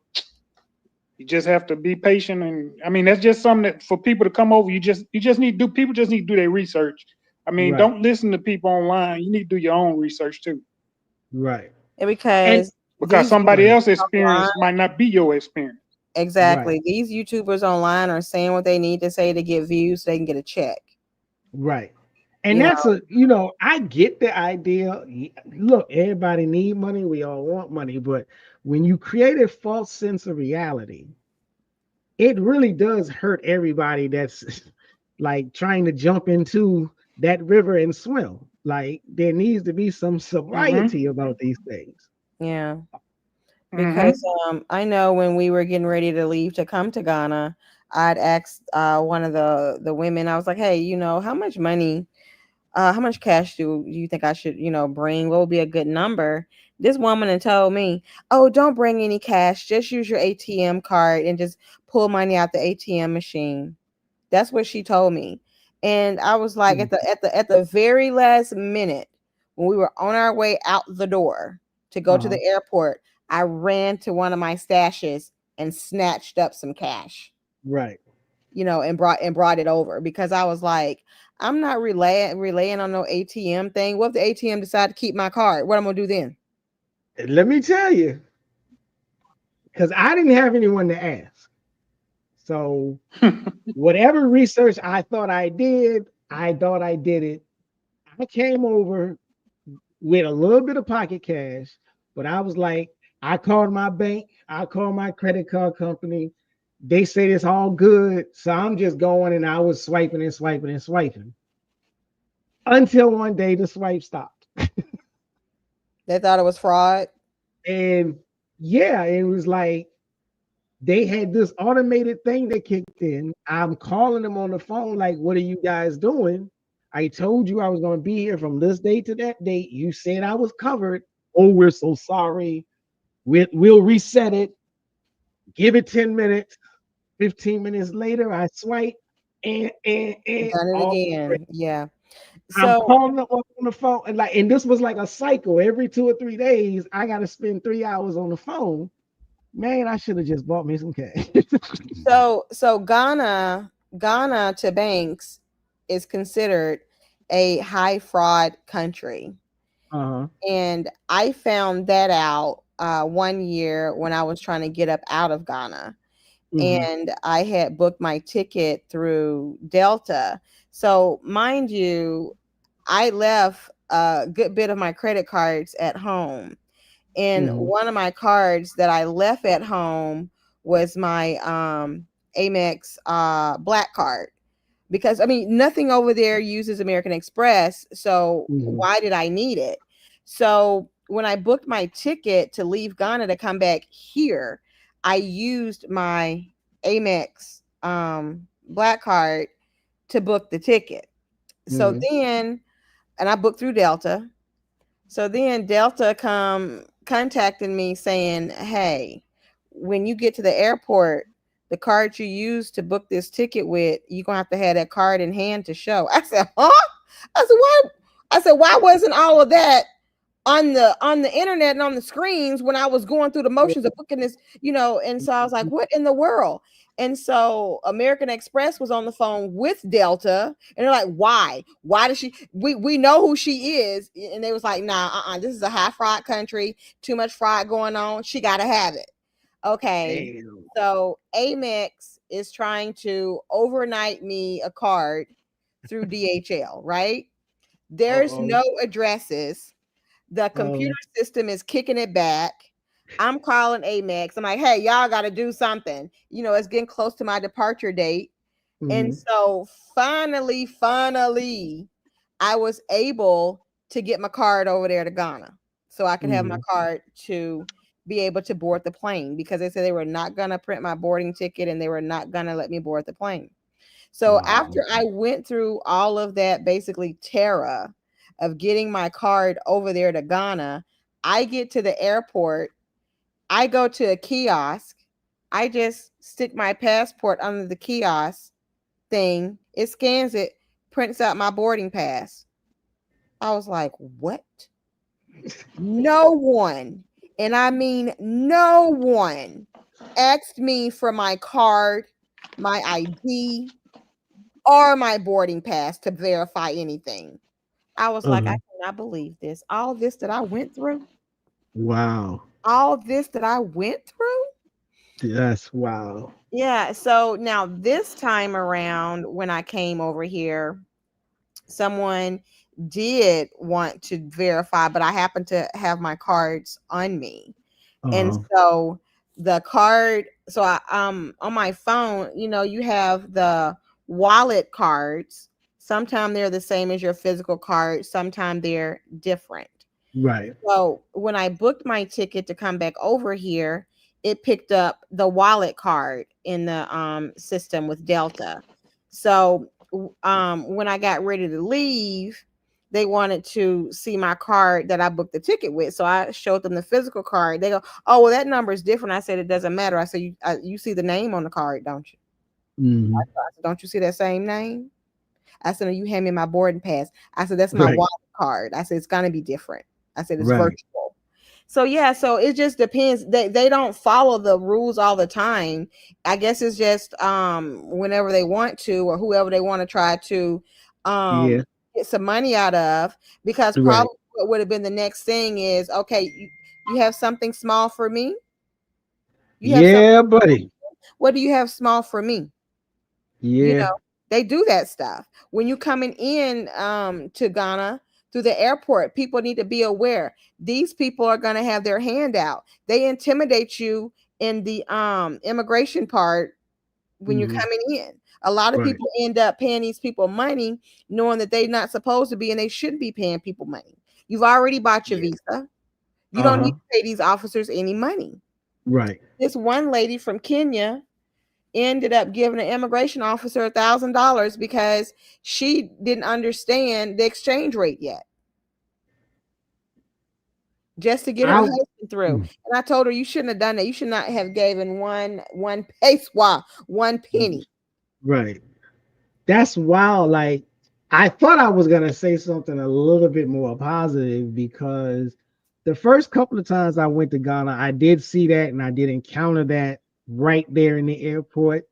you just have to be patient. And I mean, that's just something that for people to come over, you just need to do. People just need to do their research. I mean, right, don't listen to people online. You need to do your own research too, right. And because because these go somebody ahead. else's online, experience might not be your experience. Right, exactly. These YouTubers online are saying what they need to say to get views so they can get a check. right. And You know, that's I get the idea. Look, everybody need money. We all want money, but when you create a false sense of reality, it really does hurt everybody that's like trying to jump into that river and swim. Like there needs to be some sobriety Mm-hmm. about these things. yeah. Mm-hmm. Because I know when we were getting ready to leave to come to Ghana, I'd asked one of the women, I was like, hey, how much cash do you think I should, bring? What would be a good number? This woman had told me, "Oh, don't bring any cash. Just use your ATM card and just pull money out the ATM machine." That's what she told me. And I was like, Mm. at the very last minute, when we were on our way out the door to go to Uh-huh. the airport, I ran to one of my stashes and snatched up some cash, Right. and brought it over, because I was like, I'm not relaying on no ATM thing. What if the ATM decide to keep my card? What I'm gonna do then? Let me tell you, because I didn't have anyone to ask. So whatever research I thought I did it. I came over with a little bit of pocket cash, but I was like, I called my bank, I called my credit card company. They said it's all good. So I'm just going, and I was swiping and swiping and swiping until one day the swipe stopped. They thought it was fraud. And yeah, it was like they had this automated thing that kicked in. I'm calling them on the phone, like, what are you guys doing? I told you I was going to be here from this date to that date. You said I was covered. Oh, we're so sorry. We'll reset it. Give it 10 minutes. 15 minutes later, I swipe and Done it all great. again. Yeah. I'm So calling them up on the phone. And this was like a cycle. Every 2 or 3 days, I got to spend 3 hours on the phone. Man, I should have just bought me some cash. so Ghana to banks is considered a high fraud country. Uh-huh. And I found that out one year when I was trying to get up out of Ghana. Hmm. And I had booked my ticket through Delta. So, mind you, I left a good bit of my credit cards at home. And Hmm. one of my cards that I left at home was my Amex black card, because I mean nothing over there uses American Express, so Hmm. why did I need it? So when I booked my ticket to leave Ghana to come back here, I used my Amex black card to book the ticket. So Hmm. then, and I booked through Delta. So then Delta contacted me saying, "Hey, when you get to the airport, the card you used to book this ticket with, you're gonna have to have that card in hand to show." I said, "Huh?" I said, "What?" I said, "Why wasn't all of that on the internet and on the screens when I was going through the motions of booking this?" And so I was like, "What in the world?" And so American Express was on the phone with Delta, and they're like, "Why does she? We know who she is." And they was like, "Nah, this is a high fraud country. Too much fraud going on. She got to have it." Okay, Damn. so Amex is trying to overnight me a card through DHL, right? There's Uh-oh. no addresses. The computer system is kicking it back. I'm calling Amex. I'm like, "Hey, y'all got to do something." It's getting close to my departure date. And Hmm. so finally, I was able to get my card over there to Ghana so I could have my Hmm. card to be able to board the plane, because they said they were not going to print my boarding ticket and they were not going to let me board the plane. So Wow. after I went through all of that, basically terror of getting my card over there to Ghana, I get to the airport. I go to a kiosk. I just stick my passport under the kiosk thing. It scans it, prints out my boarding pass. I was like, "What?" No one, and I mean no one, asked me for my card, my ID, or my boarding pass to verify anything. I was like, "I Uh-huh. cannot believe this. All this that I went through, Wow. all this that I went through." That's wow. Yeah. So now this time around, when I came over here, someone did want to verify, but I happened to have my cards on me. And Uh-huh. so the card, so I on my phone, you have the wallet cards. Sometimes they're the same as your physical card, sometimes they're different. Right. So when I booked my ticket to come back over here, it picked up the wallet card in the system with Delta. So when I got ready to leave, they wanted to see my card that I booked the ticket with. So I showed them the physical card. They go, "Oh, well, that number is different." I said, "It doesn't matter." I said, "You see the name on the card, don't you?" Mm-hmm. I said, "Don't you see that same name?" I said, "You hand me my boarding pass." I said, "That's my Right. wallet card." I said, "It's gonna be different." I said, "It's Right. virtual." So yeah, so it just depends. They don't follow the rules all the time. I guess it's just whenever they want to, or whoever they want to try to Yeah. get some money out of. Because Right. probably what would have been the next thing is, okay, you have something small for me. You have something. Yeah, buddy. What do you have small for me? You Yeah. know, they do that stuff when you coming in to Ghana through the airport. People need to be aware these people are going to have their hand out. They intimidate you in the immigration part when you're Mm-hmm. coming in. A lot of Right. people end up paying these people money knowing that they're not supposed to be, and they shouldn't be paying people money. You've already bought your Yeah. visa. You don't need Uh-huh. to pay these officers any money. Right. This one lady from Kenya ended up giving an immigration officer $1,000 because she didn't understand the exchange rate yet, just to get her I husband through. mm, And I told her, you shouldn't have done that. You should not have given one peso, one penny. right. That's wild. Like I thought I was gonna say something a little bit more positive because the first couple of times I went to Ghana, I did see that and I did encounter that right there in the airport.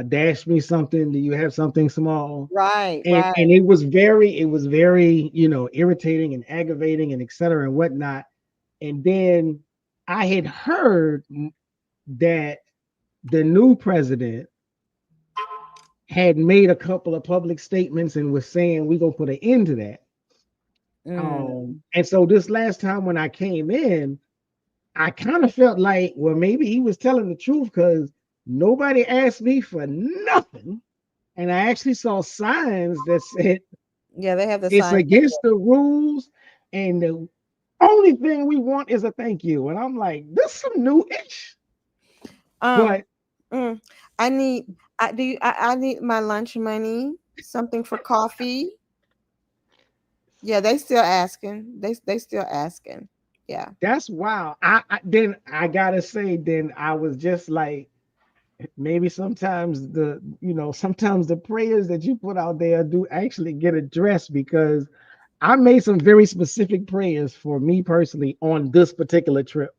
Dash me something. Do you have something small? Right, And right. it was very, irritating and aggravating and et cetera and whatnot. And then I had heard that the new president had made a couple of public statements and was saying we're gonna put an end to that. Mm. And so this last time when I came in, I kind of felt like, well, maybe he was telling the truth because nobody asked me for nothing. And I actually saw signs that said Yeah, they have the it's sign. against the rules, and the only thing we want is a thank you. And I'm like, this is some new ish. Um, But mm, I need. I need my lunch money. Something for coffee. Yeah, they still asking. They still asking. Yeah. that's wild. Then I gotta say, then I was just like, maybe sometimes the prayers that you put out there do actually get addressed because I made some very specific prayers for me personally on this particular trip.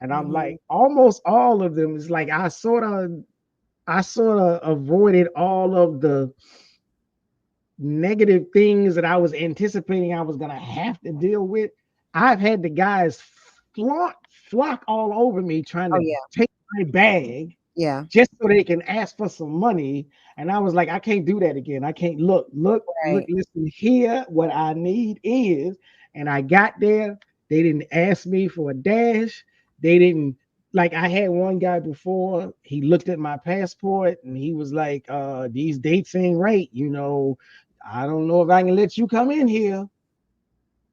And I'm Hmm. like, almost all of them is like I sort of avoided all of the negative things that I was anticipating I was gonna have to deal with. I've had the guys flock all over me trying Oh to yeah, take my bag yeah. just so they can ask for some money. And I was like, I can't do that again. I can't look, Right. listen here. What I need is, and I got there. They didn't ask me for a dash. They didn't like I had one guy before, he looked at my passport and he was like, these dates ain't right, I don't know if I can let you come in here.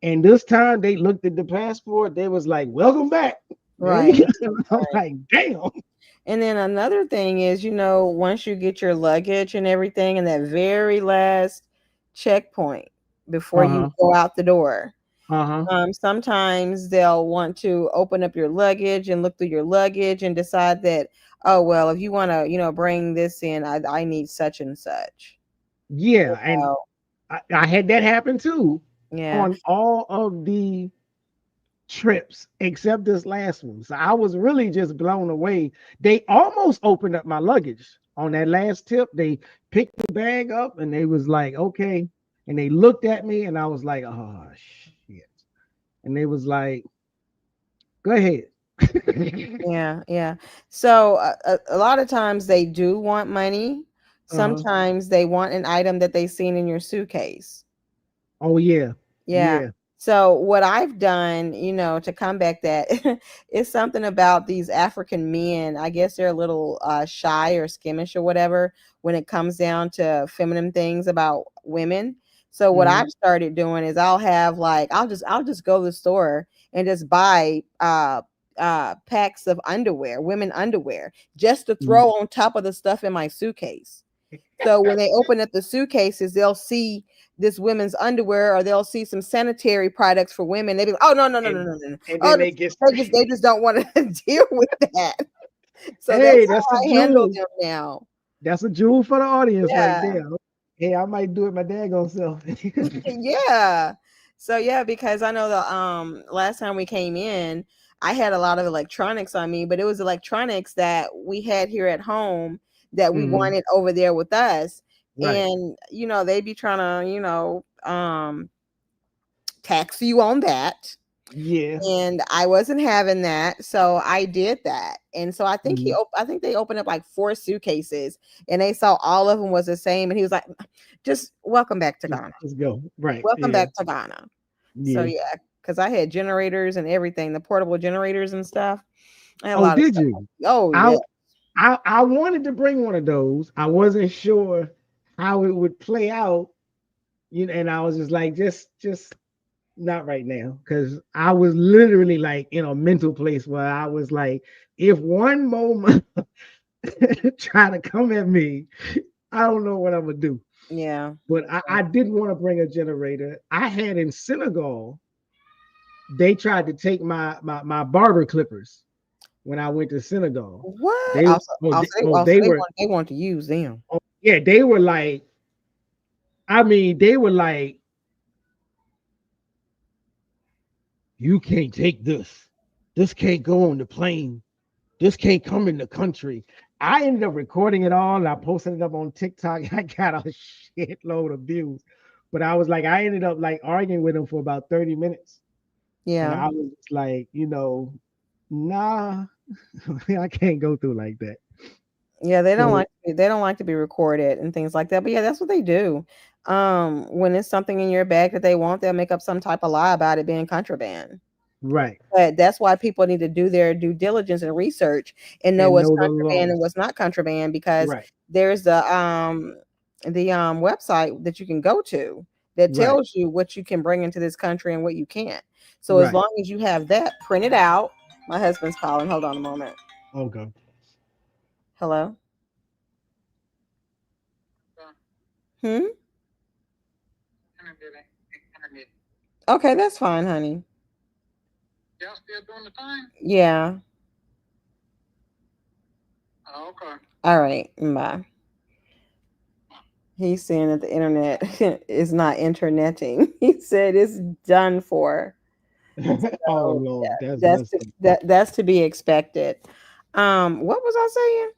And this time they looked at the passport, they was like, welcome back. There you Right. go. I'm like, damn. And then another thing is, once you get your luggage and everything, and that very last checkpoint before you Uh-huh. go out the door, Uh-huh. sometimes they'll want to open up your luggage and look through your luggage and decide that, oh well, if you want to, bring this in, I need such and such. Yeah, and So, I had that happen too yeah. on all of the trips except this last one. So I was really just blown away. They almost opened up my luggage on that last tip. They picked the bag up and they was like, okay. And they looked at me and I was like, oh shit. And they was like, go ahead. Yeah, yeah. So a lot of times they do want money. Uh-huh. Sometimes they want an item that they seen in your suitcase. Oh yeah. Yeah. Yeah. So what I've done, to combat that is something about these African men. I guess they're a little shy or skimmish or whatever when it comes down to feminine things about women. So what Mhm. I've started doing is I'll just go to the store and just buy packs of underwear, women underwear, just to Mhm. throw on top of the stuff in my suitcase. So when they open up the suitcases, they'll see this women's underwear, or they'll see some sanitary products for women. They be like, "Oh no, no, no, no, and, no, no! and Oh, then they just don't want to deal with that." So hey, that's that's how a I handle jewel. them now. That's a jewel for the audience right Yeah. there. Hey, I might do it my daggone self. Yeah. So yeah, because I know the last time we came in, I had a lot of electronics on me, but it was electronics that we had here at home that we Mhm. wanted over there with us. Right. And they be trying to, tax you on that. Yeah. And I wasn't having that, so I did that. And so I think Mhm. I think they opened up like 4 suitcases, and they saw all of them was the same, and he was like, "Just welcome back to Ghana. Just go. Right. Welcome Yeah. back to Ghana." So Yeah. yeah, because I had generators and everything, the portable generators and stuff. I had a Oh, lot of did stuff. you? Oh I yeah. I wanted to bring one of those. I wasn't sure how it would play out, and I was just like, just not right now, because I was literally like in a mental place where I was like, if one moment try to come at me, I don't know what I'm gonna do. Yeah. But I did want to bring a generator. I had in Senegal, they tried to take my barber clippers when I went to Senegal. What? They Also, oh also, they, oh also they they were want to use them. oh, yeah, they were like, I mean, they were like, you can't take this. This can't go on the plane. This can't come in the country. I ended up recording it all and I posted it up on TikTok. I got a shitload of views. But I was like, I ended up like arguing with him for about 30 minutes. And Yeah. I was just like, nah, I can't go through like that. Yeah, So they don't like to be recorded and things like that. But yeah, that's what they do. When it's something in your bag that they want, they'll make up some type of lie about it being contraband. right. But that's why people need to do their due diligence and research and know And what's know the contraband and laws. what's not contraband, because Right. there's the website that you can go to that Right. tells you what you can bring into this country and what you can't. So as Right. long as you have that printed out, my husband's calling. Hold on a moment. Okay. Hello? Hmm? Okay, that's fine, honey. Y'all still doing the thing? Yeah. Oh, okay. All right. Bye. He's saying that the internet is not interneting. He said it's done for. Oh So Lord, yeah, that's messed up. that's to be expected. What was I saying?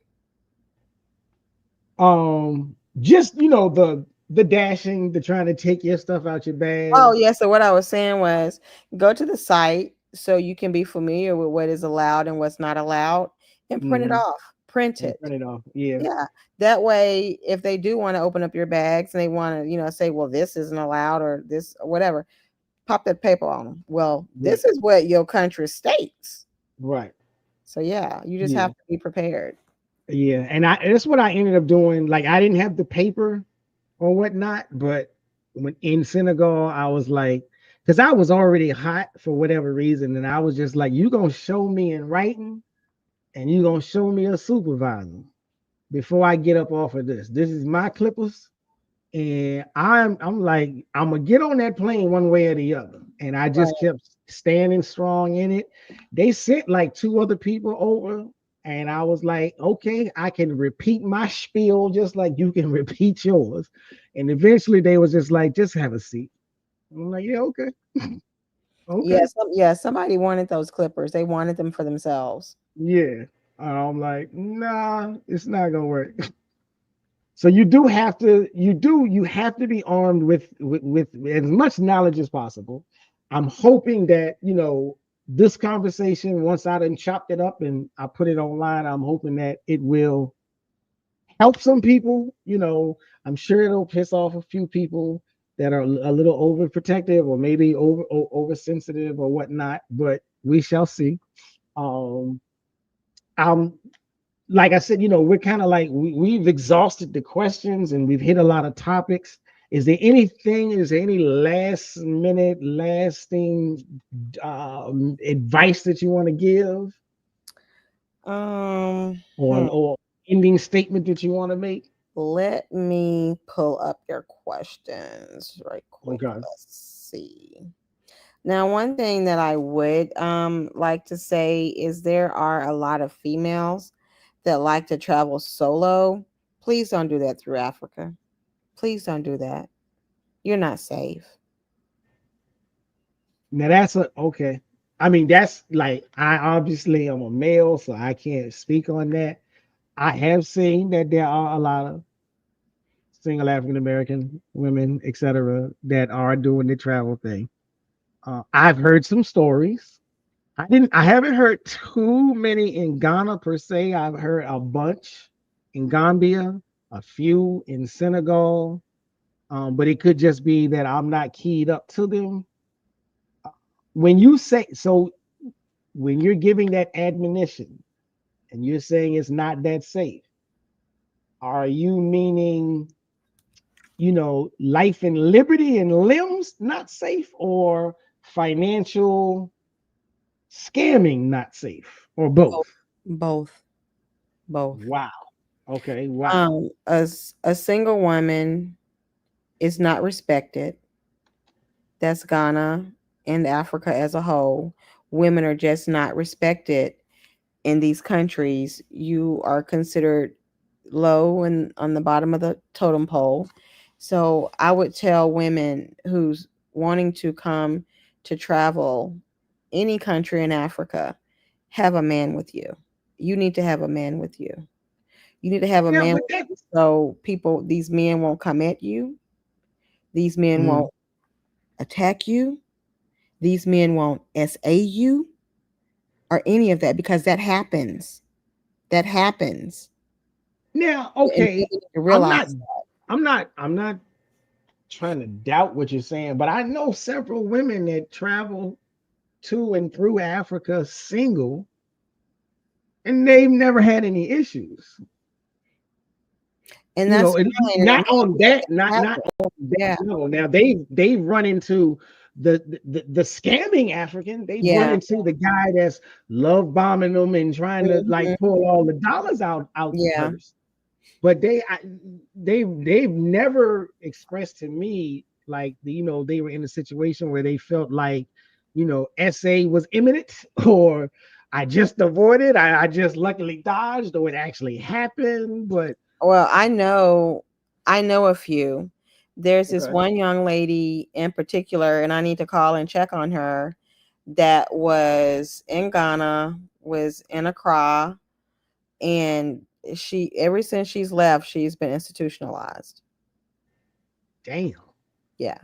Just the dashing, the trying to take your stuff out your Oh bag. yeah. So what I was saying was go to the site so you can be familiar with what is allowed and what's not allowed, and print it Mhm. off. Print And it. print it off. Yeah. Yeah. That way, if they do want to open up your bags and they want to, say, well, this isn't allowed or this or whatever, pop that paper on them. Well, Right. this is what your country states. Right. So yeah, you just have Yeah. to be prepared. Yeah. And that's what I ended up doing. Like I didn't have the paper or whatnot, but when in Senegal, I was like, because I was already hot for whatever reason, and I was just like, you gonna show me in writing and you gonna show me a supervisor before I get up off of this. This is my clippers. And I'm like, I'm gonna get on that plane one way or the other. And I just Right. kept standing strong in it. They sent like 2 other people over, and I was like, okay, I can repeat my spiel just like you can repeat yours. And eventually they was just like, just have a seat. I'm like, yeah, okay, okay, Somebody wanted those clippers. They wanted them for themselves. yeah. I'm like, nah, it's not gonna work. So you have to be armed with as much knowledge as possible. I'm hoping that this conversation, once I done chopped it up and I put it online, I'm hoping that it will help some people. I'm sure it'll piss off a few people that are a little overprotective or maybe oversensitive or whatnot, but we shall see. Um, I'm like I said, we're kind of like we've exhausted the questions and we've hit a lot of topics. Is there any last minute, lasting advice that you want to give, Um, or hmm. ending statement that you want to make? Let me pull up your questions right quick. Okay. Let's see. Now, one thing that I would like to say is there are a lot of females that like to travel solo. Please don't do that through Africa. Please don't do that. You're not safe. Now that's a okay. I mean, that's like I obviously am a male, so I can't speak on that. I have seen that there are a lot of single African American women, etc., that are doing the travel thing. I've heard some stories. I haven't heard too many in Ghana per se. I've heard a bunch in Gambia, a few in Senegal, but it could just be that I'm not keyed up to them. When you say so, when you're giving that admonition and you're saying it's not that safe, are you meaning, life and liberty and limbs not safe, or financial scamming not safe, or Both. both? Both. Both. Wow. Okay. Wow. A single woman is not respected. That's Ghana and Africa as a whole. Women are just not respected in these countries. You are considered low and on the bottom of the totem pole. So I would tell women who's wanting to come to travel any country in Africa, have a man with you. You need to have a man with you. You need to have a Yeah, man but with that. you so these men won't come at you. These men Mm. won't attack you. These men won't SA you or any of that because that happens. That happens. Now, And okay, people need to I'm realize not, I'm not trying to doubt what you're saying, but I know several women that travel to and through Africa single, and they've never had any issues. and that's fine. And I'm Not not on saying that, that not happen. on that Yeah. level. Now they've run into the scamming African. They've run Yeah. into the guy that's love bombing them and trying to Mhm. like pull all the dollars out the Yeah. purse. But they've never expressed to me like they were in a situation where they felt like SA was imminent, or I just avoided, I just luckily dodged, or it actually happened. But Well, I know a few. There's this okay. one young lady in particular, and I need to call and check on her, that was in Ghana, was in Accra, and she ever since she's left, she's been institutionalized. Damn. Yeah.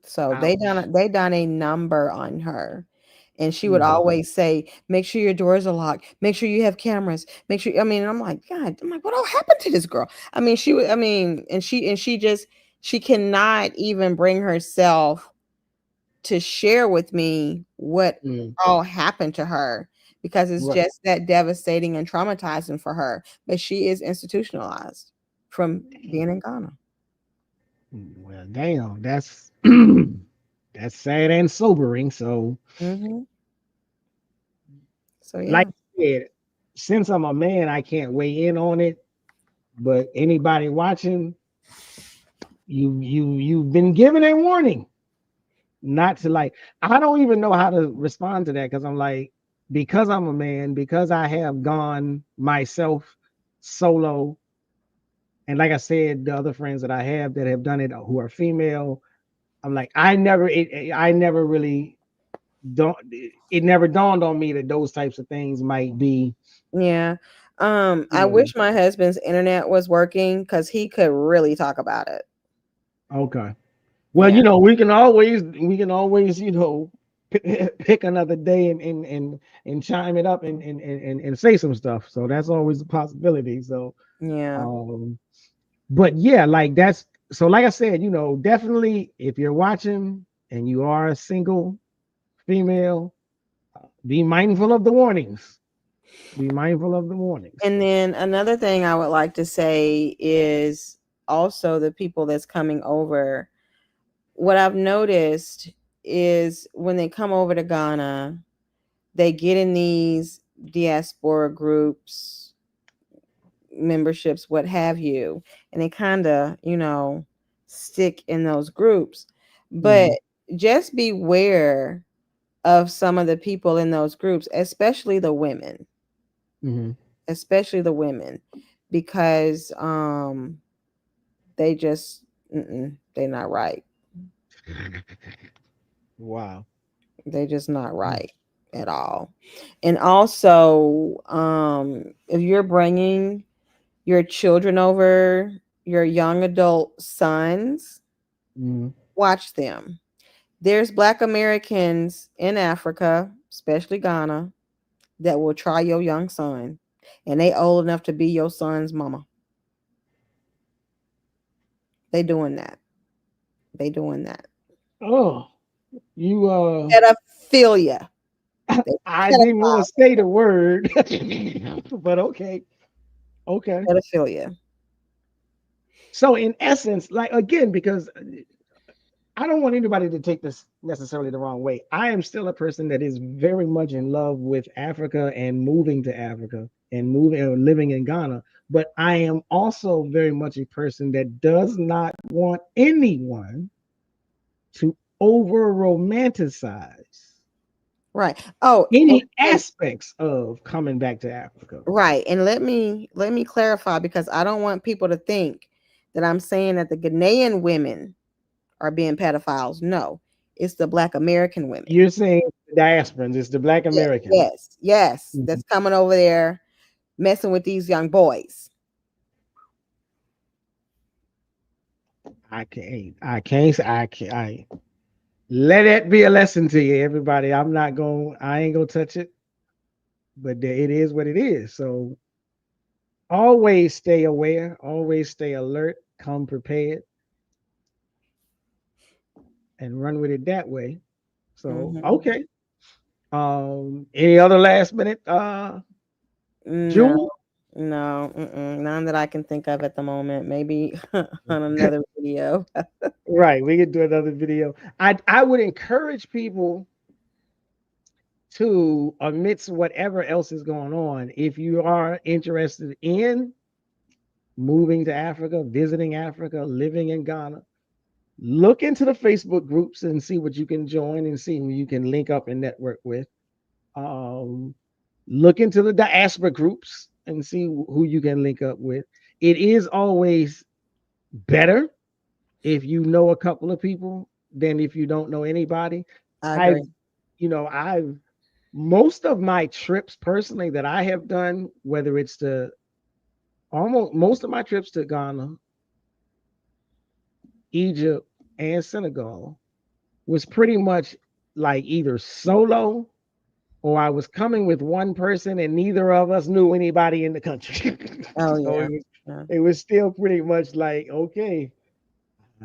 So Ouch. they done a number on her. And she would Mhm. always say, make sure your doors are locked. Make sure you have cameras. Make sure, I mean, I'm like, God, I'm like, what all happened to this girl? I mean, she would, I mean, and she just, she cannot even bring herself to share with me what Mm. all happened to her because it's Right. just that devastating and traumatizing for her. But she is institutionalized from being in Ghana. Well, damn, that's that's sad and sobering. So, Hmm. So like yeah. I said, since I'm a man, I can't weigh in on it. But anybody watching, you've been given a warning not to like. I don't even know how to respond to that because I'm like, because I'm a man, because I have gone myself solo, and like I said, the other friends that I have that have done it who are female, I'm like, I never really don't. It never dawned on me that those types of things might be, Yeah. you I know, wish my husband's internet was working because he could really talk about it. okay. Well, Yeah. we can always pick another day and chime it up and say some stuff. So that's always a possibility. So Yeah. um, but yeah, like that's so. Like I said, definitely if you're watching and you are a single female, be mindful of the warnings. Be mindful of the warnings. And then another thing I would like to say is also the people that's coming over. What I've noticed is when they come over to Ghana, they get in these diaspora groups, memberships, what have you, and they kind of, stick in those groups. But Mhm. just beware of some of the people in those groups, Mhm. especially the women, because they just they're not right. Wow. They're just not Mm. right at all. And also, if you're bringing your children over, your young adult sons, Mhm. watch them. There's Black Americans in Africa, especially Ghana, that will try your young son, and they old enough to be your son's mama. They doing that. They doing that. Oh, you Pedophilia. They I didn't want to pedophile. say the word, but okay. Okay. Pedophilia. So in essence, like again, because I don't want anybody to take this necessarily the wrong way. I am still a person that is very much in love with Africa and moving to Africa and moving or living in Ghana. But I am also very much a person that does not want anyone to over romanticize Right. Oh, any and aspects of coming back to Africa. right. And let me clarify, because I don't want people to think that I'm saying that the Ghanaian women are being pedophiles. No, it's the Black American women. You're saying the diasporans, it's the Black Yes, Americans. yes, yes. Mhm. That's coming over there messing with these young boys. I let it be a lesson to you, everybody. I ain't gonna touch it, but it is what it is. So always stay aware, always stay alert, come prepared, and run with it that way. So Hmm. okay. Any other last minute No, jewel? no, none that I can think of at the moment. Maybe on another video. Right, we could do another video. I would encourage people to, amidst whatever else is going on, if you are interested in moving to Africa, visiting Africa, living in Ghana, look into the Facebook groups and see what you can join and see who you can link up and network with. Um, Look into the diaspora groups and see who you can link up with. It is always better if you know a couple of people than if you don't know anybody. I I've, agree. I've most of my trips personally that I have done, whether it's to almost most of my trips to Ghana, Egypt, and Senegal was pretty much like either solo or I was coming with one person and neither of us knew anybody in the country. Oh So yeah. Yeah. it was still pretty much like, okay,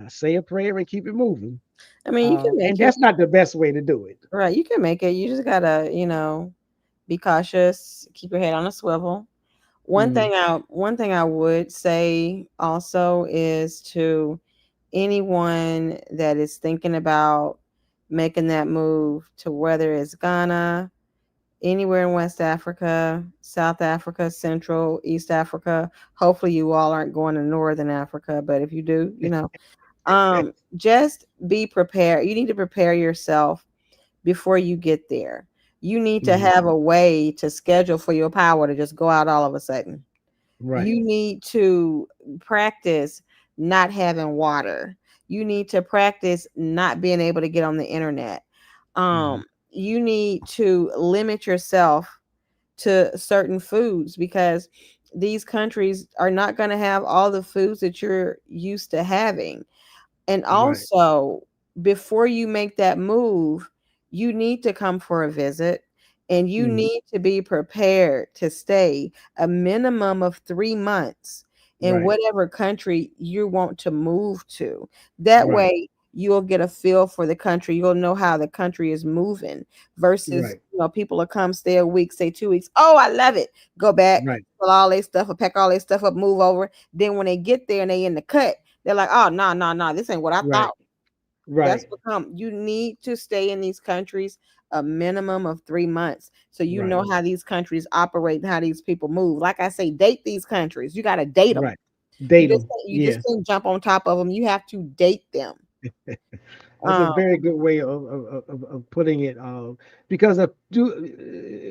say a prayer and keep it moving. I mean, you can And make it. that's not the best way to do it. Right, you can make it. You just gotta, be cautious, keep your head on a swivel. Mm, One thing I would say also is to anyone that is thinking about making that move, to whether it's Ghana, anywhere in West Africa, South Africa, Central, East Africa. Hopefully you all aren't going to Northern Africa, but if you do, just be prepared. You need to prepare yourself before you get there. You need to mhm, have a way to schedule for your power to just go out all of a sudden. right. You need to practice not having water. You need to practice not being able to get on the internet. Mhm, You need to limit yourself to certain foods, because these countries are not going to have all the foods that you're used to having. And right. also, before you make that move, you need to come for a visit, and you Mhm, need to be prepared to stay a minimum of 3 months in right. whatever country you want to move to. That Right. way, you'll get a feel for the country. You'll know how the country is moving versus, Right. people will come, stay a week, stay 2 weeks. Oh, I love it. Go back, Right. pull all their stuff, or pack all their stuff up, move over. Then when they get there and they in the cut, they're like, oh, no, this ain't what I Right. thought. That's Right. become, you need to stay in these countries a minimum of 3 months. So you Right. know how these countries operate and how these people move. Like I say, date these countries. You got to date them. Right. Date them. You just Yeah. can't jump on top of them. You have to date them. That's a Um, very good way of putting it. Because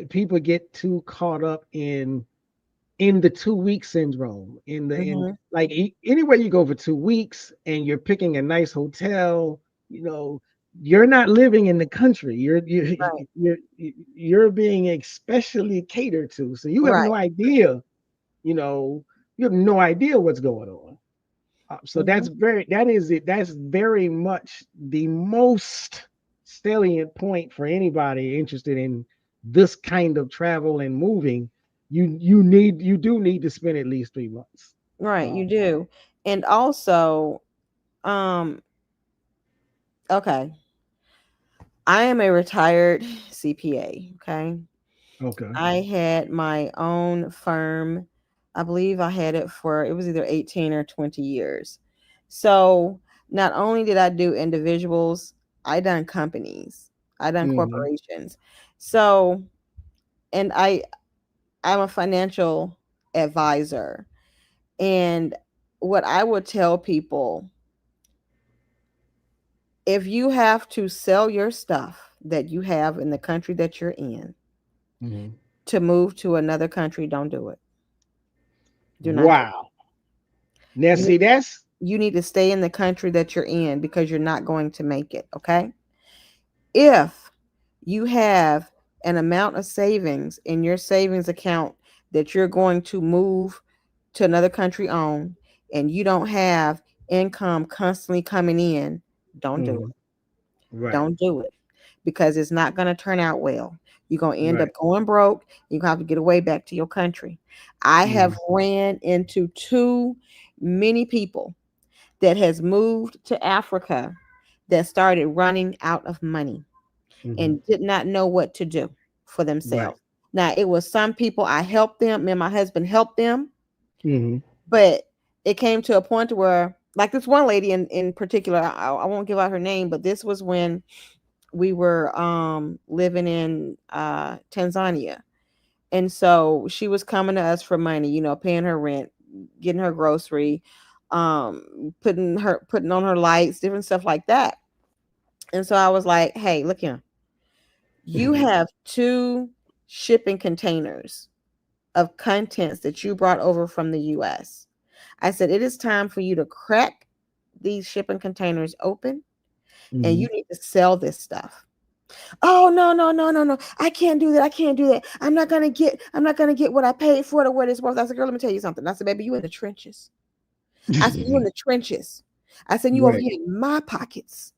people get too caught up in the 2 week syndrome, in mhm, like anywhere you go for 2 weeks and you're picking a nice hotel, you know, you're not living in the country. right, You're being especially catered to. So you have right. no idea, you know, you have no idea what's going on. So Mhm. that's very much the most salient point for anybody interested in this kind of travel and moving. You do need to spend at least 3 months. Right, Uh, you do. And also, um, okay, I am a retired CPA, okay? okay. I had my own firm. I believe I had it for it was either 18 or 20 years. So, not only did I do individuals, I done companies. I done Hmm. corporations. So, and I'm a financial advisor. And what I would tell people, if you have to sell your stuff that you have in the country that you're in Hmm. to move to another country, don't do it. Do not do it. Wow. Now You need, see that's you need to stay in the country that you're in because you're not going to make it, okay? If you have an amount of savings in your savings account that you're going to move to another country on and you don't have income constantly coming in, don't do mhm, it. right, Don't do it because it's not going to turn out well. You're going to end up right. going broke. You're going to have to get away back to your country. I have Hmm. ran into too many people that has moved to Africa that started running out of money Hmm. and did not know what to do for Right. themselves. Now, it was some people I helped them, me and my husband helped them, Hmm. but it came to a point where, like this one lady in particular, I won't give out her name, but this was when we were living in Tanzania. And so she was coming to us for money, paying her rent, getting her grocery, putting on her lights, different stuff like that. And so I was like, hey, look here. You have two shipping containers of contents that you brought over from the US. I said, it is time for you to crack these shipping containers open and you Hmm. need to sell this stuff. Oh, no, no, no, no, no. I can't do that. I can't do that. I'm not gonna get what I paid for to what it's worth. I said, girl, let me tell you something. I said, baby, you in the trenches. I said, you in the trenches. I said, you over Right. here in my pockets.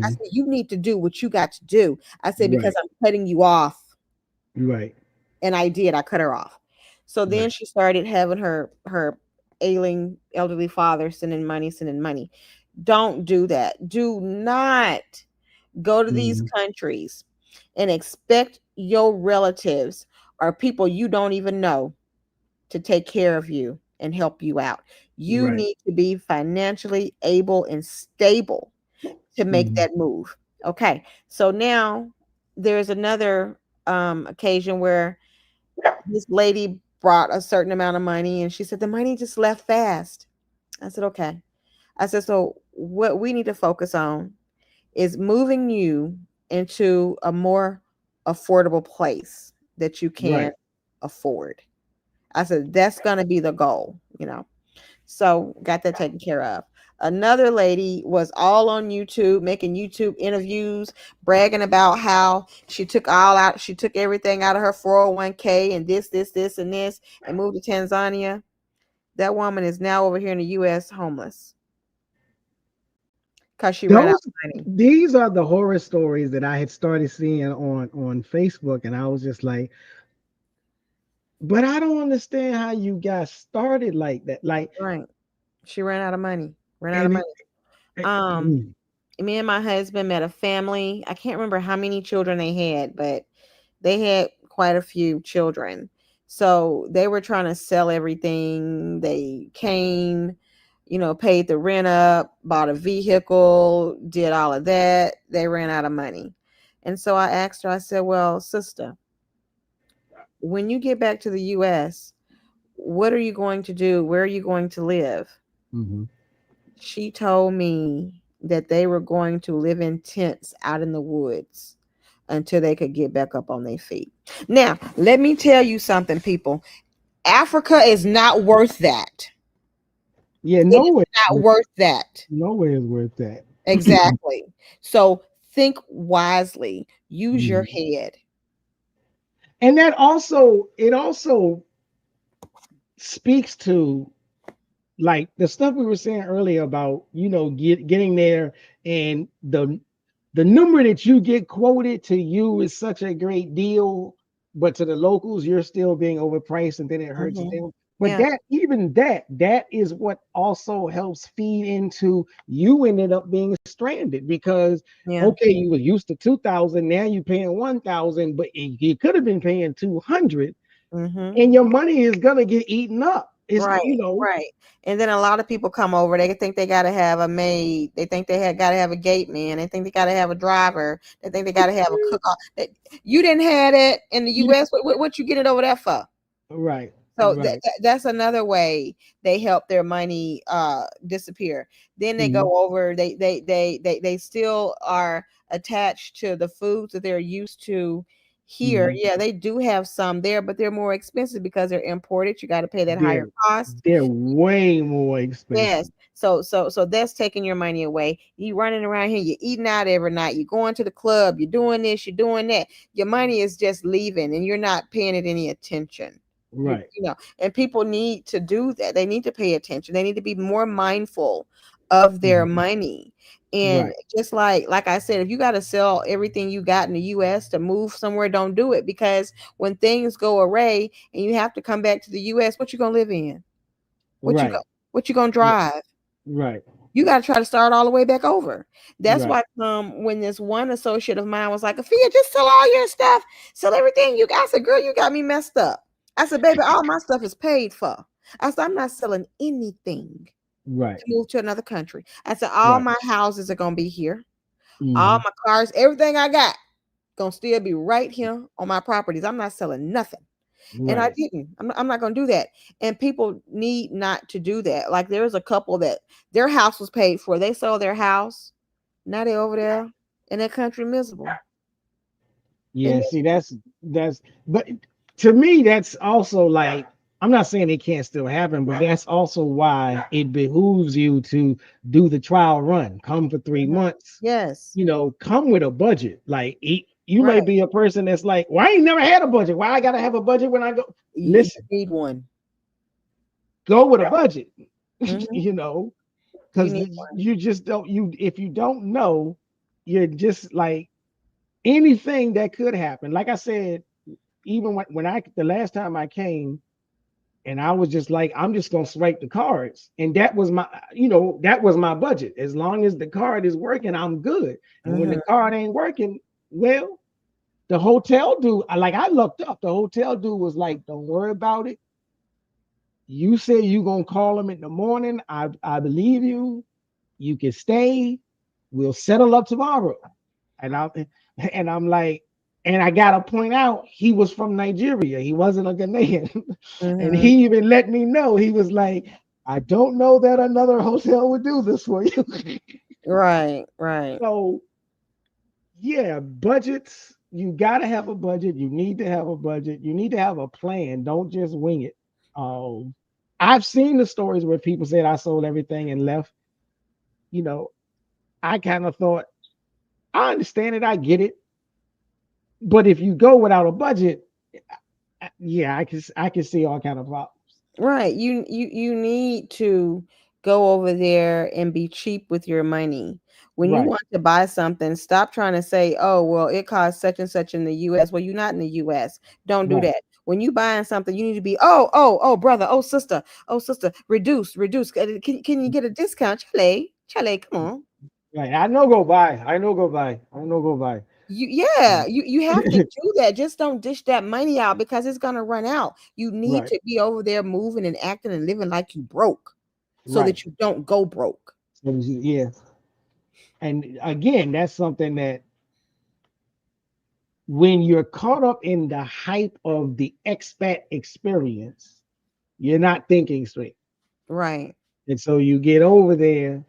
I Hmm. said, you need to do what you got to do. I said, because Right. I'm cutting you off. Right. And I did. I cut her off. So then Right. she started having her ailing elderly father sending money, sending money. Don't do that. Do not go to these Hmm. countries and expect your relatives or people you don't even know to take care of you and help you out. You Right. need to be financially able and stable to make Hmm. that move. Okay. So now there's another occasion where this lady brought a certain amount of money and she said the money just left fast. I said, okay. I said, so what we need to focus on is moving you into a more affordable place that you can Right. afford. I said, that's going to be the goal. So got that taken care of. Another lady was all on YouTube making YouTube interviews, bragging about how she took everything out of her 401k and this, and this, and moved to Tanzania. That woman is now over here in the US homeless because she ran out Those of money. these are the horror stories that I had started seeing on Facebook, and I was just like, but I don't understand how you got started like that. Like, Right. She ran out of money. Ran out of and money. Um, Me and my husband met a family. I can't remember how many children they had, but they had quite a few children. So they were trying to sell everything. They came, paid the rent up, bought a vehicle, did all of that. They ran out of money. And so I asked her, I said, well, sister, when you get back to the US, what are you going to do? Where are you going to live? Mm-hmm. She told me that they were going to live in tents out in the woods until they could get back up on their feet. Now, let me tell you something, people. Africa is not worth that. Yeah, It is nowhere, not worth that. nowhere is worth that. Exactly. So think wisely. Use your Mhm. head. And that also, it also speaks to like the stuff we were saying earlier about, getting there, and the number that you get quoted to you is such a great deal, but to the locals you're still being overpriced, and then it hurts Mhm. them. But Yeah. that is what also helps feed into you ended up being stranded, because Yeah. okay, you were used to 2,000, now you're paying 1,000, but you could have been paying 200, Mhm. and your money is gonna get eaten up. It's Right, you know right. And then a lot of people come over. They think they got to have a maid. They think they got to have a gate man. They think they got to have a driver. They think they got to have a cook. You didn't have that in the you U.S. What you get it over there for? right, So right. that's another way they help their money disappear. Then they Mhm. go over. They still are attached to the foods that they're used to here. Mhm. Yeah, they do have some there, but they're more expensive because they're imported. You got to pay that higher They're cost. they're way more Yes. expensive. So that's taking your money away. You running around here, you're eating out every night, you're going to the club, you're doing this, you're doing that. Your money is just leaving and you're not paying it any attention. Right. And people need to do that. They need to pay attention. They need to be more mindful of their Mhm. money. And Right. just like I said, if you got to sell everything you got in the US to move somewhere, don't do it, because when things go awry and you have to come back to the US, what you gonna live in? What you go Right. what you gonna Yeah. drive? Right. You got to try to start all the way back over. That's Right. why when this one associate of mine was like, Afia, just sell all your stuff, sell everything you got. I said, girl, you got me messed up. I said, baby, all my stuff is paid for. I said, I'm not selling anything Right. to move to another country. I said, all Right. my houses are gonna be here. All Hmm. my cars, everything I got, gonna still be right here on my properties. I'm not selling nothing. And I Right. didn't. I'm not going to do that. And people need not to do that. Like there was a couple that their house was paid for. They sold their house. Now they over there in that country miserable. And Yeah. See, that's but to me, that's also like, I'm not saying it can't still happen, but that's also why it behooves you to do the trial run. Come for three Mhm. months. Yes, Come with a budget. Like you right. may be a person that's like, well, I ain't never had a budget. Why I gotta have a budget when I go? You Listen, need one. go with a budget. Hmm. you know, You because need you just don't, if you don't know, you're just like, anything that could happen. Like I said, even when I the last time I came, and I was just like, I'm just gonna swipe the cards, and that was my budget. As long as the card is working, I'm good. And when the one. card ain't working, well, the hotel dude, I looked up, the hotel dude was like, don't worry about it. You say you gonna call him in the morning. I believe you. You can stay. We'll settle up tomorrow. And I'm like, and I gotta point out, he was from Nigeria. He wasn't a Ghanaian. And Hmm. he even let me know, he was like, I don't know that another hotel would do this for you. Right, right. So yeah, budgets. You gotta have a budget. You need to have a budget. You need to have a plan. Don't just wing it. Um, I've seen the stories where people said I sold everything and left. You know, I kind of thought, I understand it, I get it. But if you go without a budget, yeah, I can see all kind of problems. Right. You need to go over there and be cheap with your money. When you Right, want to buy something, stop trying to say, "Oh, well, it costs such and such in the US." Well, you're not in the US. Don't do right, that. When you buying something, you need to be, "Oh, oh, oh, brother, oh, sister, reduce, reduce. Can you get a discount? Chale, chale, come on." right. I know go buy. I know go buy. I know go buy. You have to do that. Just don't dish that money out because it's gonna run out. You need Right, to be over there moving and acting and living like you broke so right. that you don't go broke. So, yeah. And again, that's something that when you're caught up in the hype of the expat experience, you're not thinking straight. Right. And so you get over there,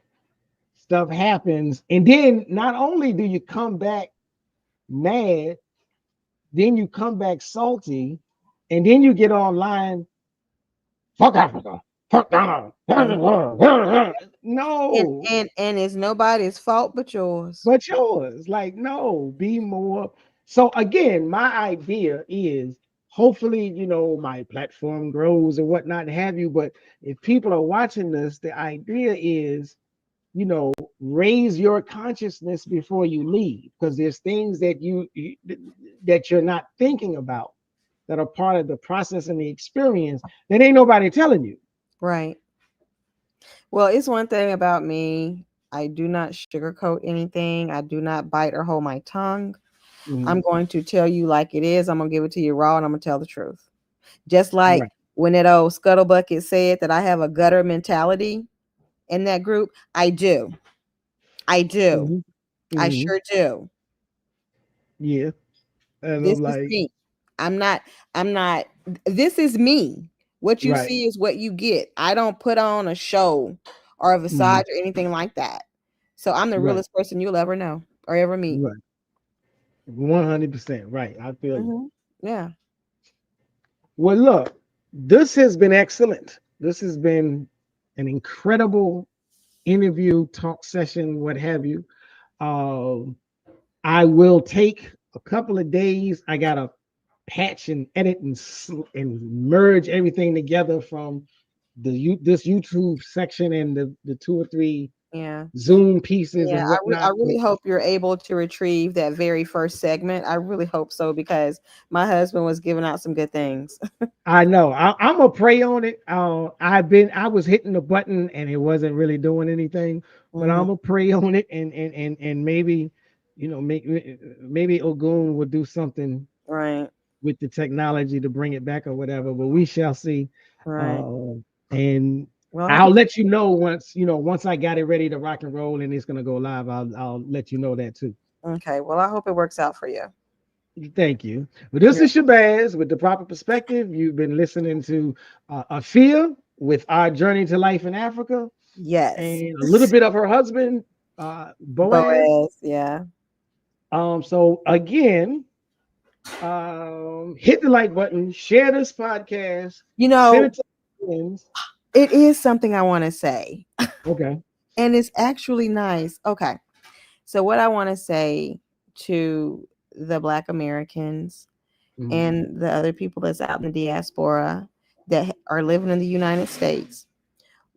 stuff happens, and then not only do you come back mad, then you come back salty, and then you get online, fuck Africa, fuck Ghana. Mhm. No, And it's nobody's fault but yours. but yours. Like, no, be more. So again, my idea is hopefully, my platform grows and whatnot have you. But if people are watching this, the idea is, raise your consciousness before you leave, because there's things that that you're not thinking about that are part of the process and the experience that ain't nobody telling you. Right. Well, it's one thing about me. I do not sugarcoat anything. I do not bite or hold my tongue. I'm Mhm. going to tell you like it is. I'm going to give it to you raw and I'm going to tell the truth. Just like Right. when that old Scuttlebucket said that I have a gutter mentality in that group, I do. I do. Hmm. I Hmm. sure do. Yeah. And This I'm is like, me. I'm not this is me. What you right. see is what you get. I don't put on a show or a Hmm. visage or anything like that. So I'm the Right. realest person you'll ever know or ever meet. Right. 100%. Right. I feel you. Yeah. Well, look, this has been excellent. This has been an incredible interview, talk session, what have you. Um, I will take a couple of days. I gotta patch and edit and merge everything together from this YouTube section and the two or three Yeah. Zoom pieces Yeah, and I whatnot. But really hope you're able to retrieve that very first segment. I really hope so because my husband was giving out some good things. I know I'm gonna pray on it. I was hitting the button and it wasn't really doing anything, but Mhm. I'm gonna pray on it and maybe, maybe Ogun will do something Right. with the technology to bring it back or whatever. But we shall see. Right. Uh, and Well, I I'll hope let you know once I got it ready to rock and roll and it's gonna go live. I'll let you know that too. okay. Well, I hope it works out for you. Thank you. But this is Shabazz with the proper perspective. You've been listening to Afia with our journey to life in Africa Yes. and a little bit of her husband, Boaz. Boaz, yeah. So again, hit the like button, share this podcast, You send know, it to friends. it is something I want to say, Okay. and it's actually nice. Okay. So, what I want to say to the Black Americans Mhm. and the other people that's out in the diaspora that are living in the United States,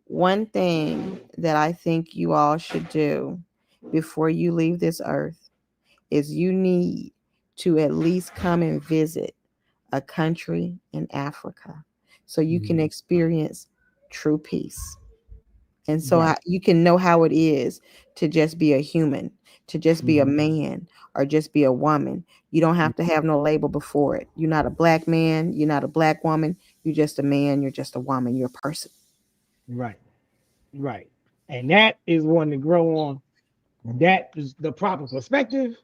one thing that I think you all should do before you leave this earth is you need to at least come and visit a country in Africa so you can Mhm. experience true peace. And so Right. you can know how it is to just be a human, to just be a Mhm. man or just be a woman. You don't have to have no label before it. You're not a black man, you're not a black woman, you're just a man, you're just a woman, you're a person. Right. Right. And that is one to grow on. That is the proper perspective.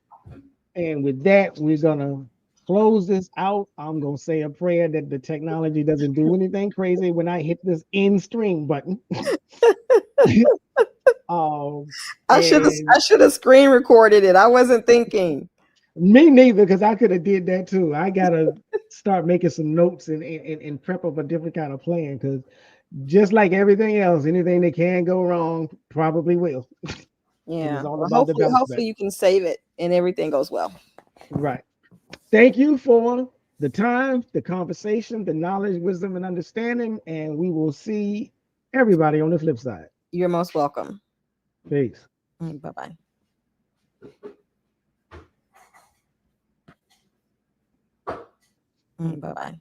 And with that, we're gonna close this out. I'm gonna say a prayer that the technology doesn't do anything crazy when I hit this end string button. um, and I should have screen recorded it. I wasn't thinking. me neither, because I could have did that too. I gotta start making some notes and prep up a different kind of plan, because just like everything else, anything that can go wrong probably will. And it's Yeah. all Well, about the bounce back. hopefully you can save it and everything goes well. Right. Thank you for the time, the conversation, the knowledge, wisdom, and understanding. And we will see everybody on the flip side. You're most welcome. Peace. Bye bye. Bye bye.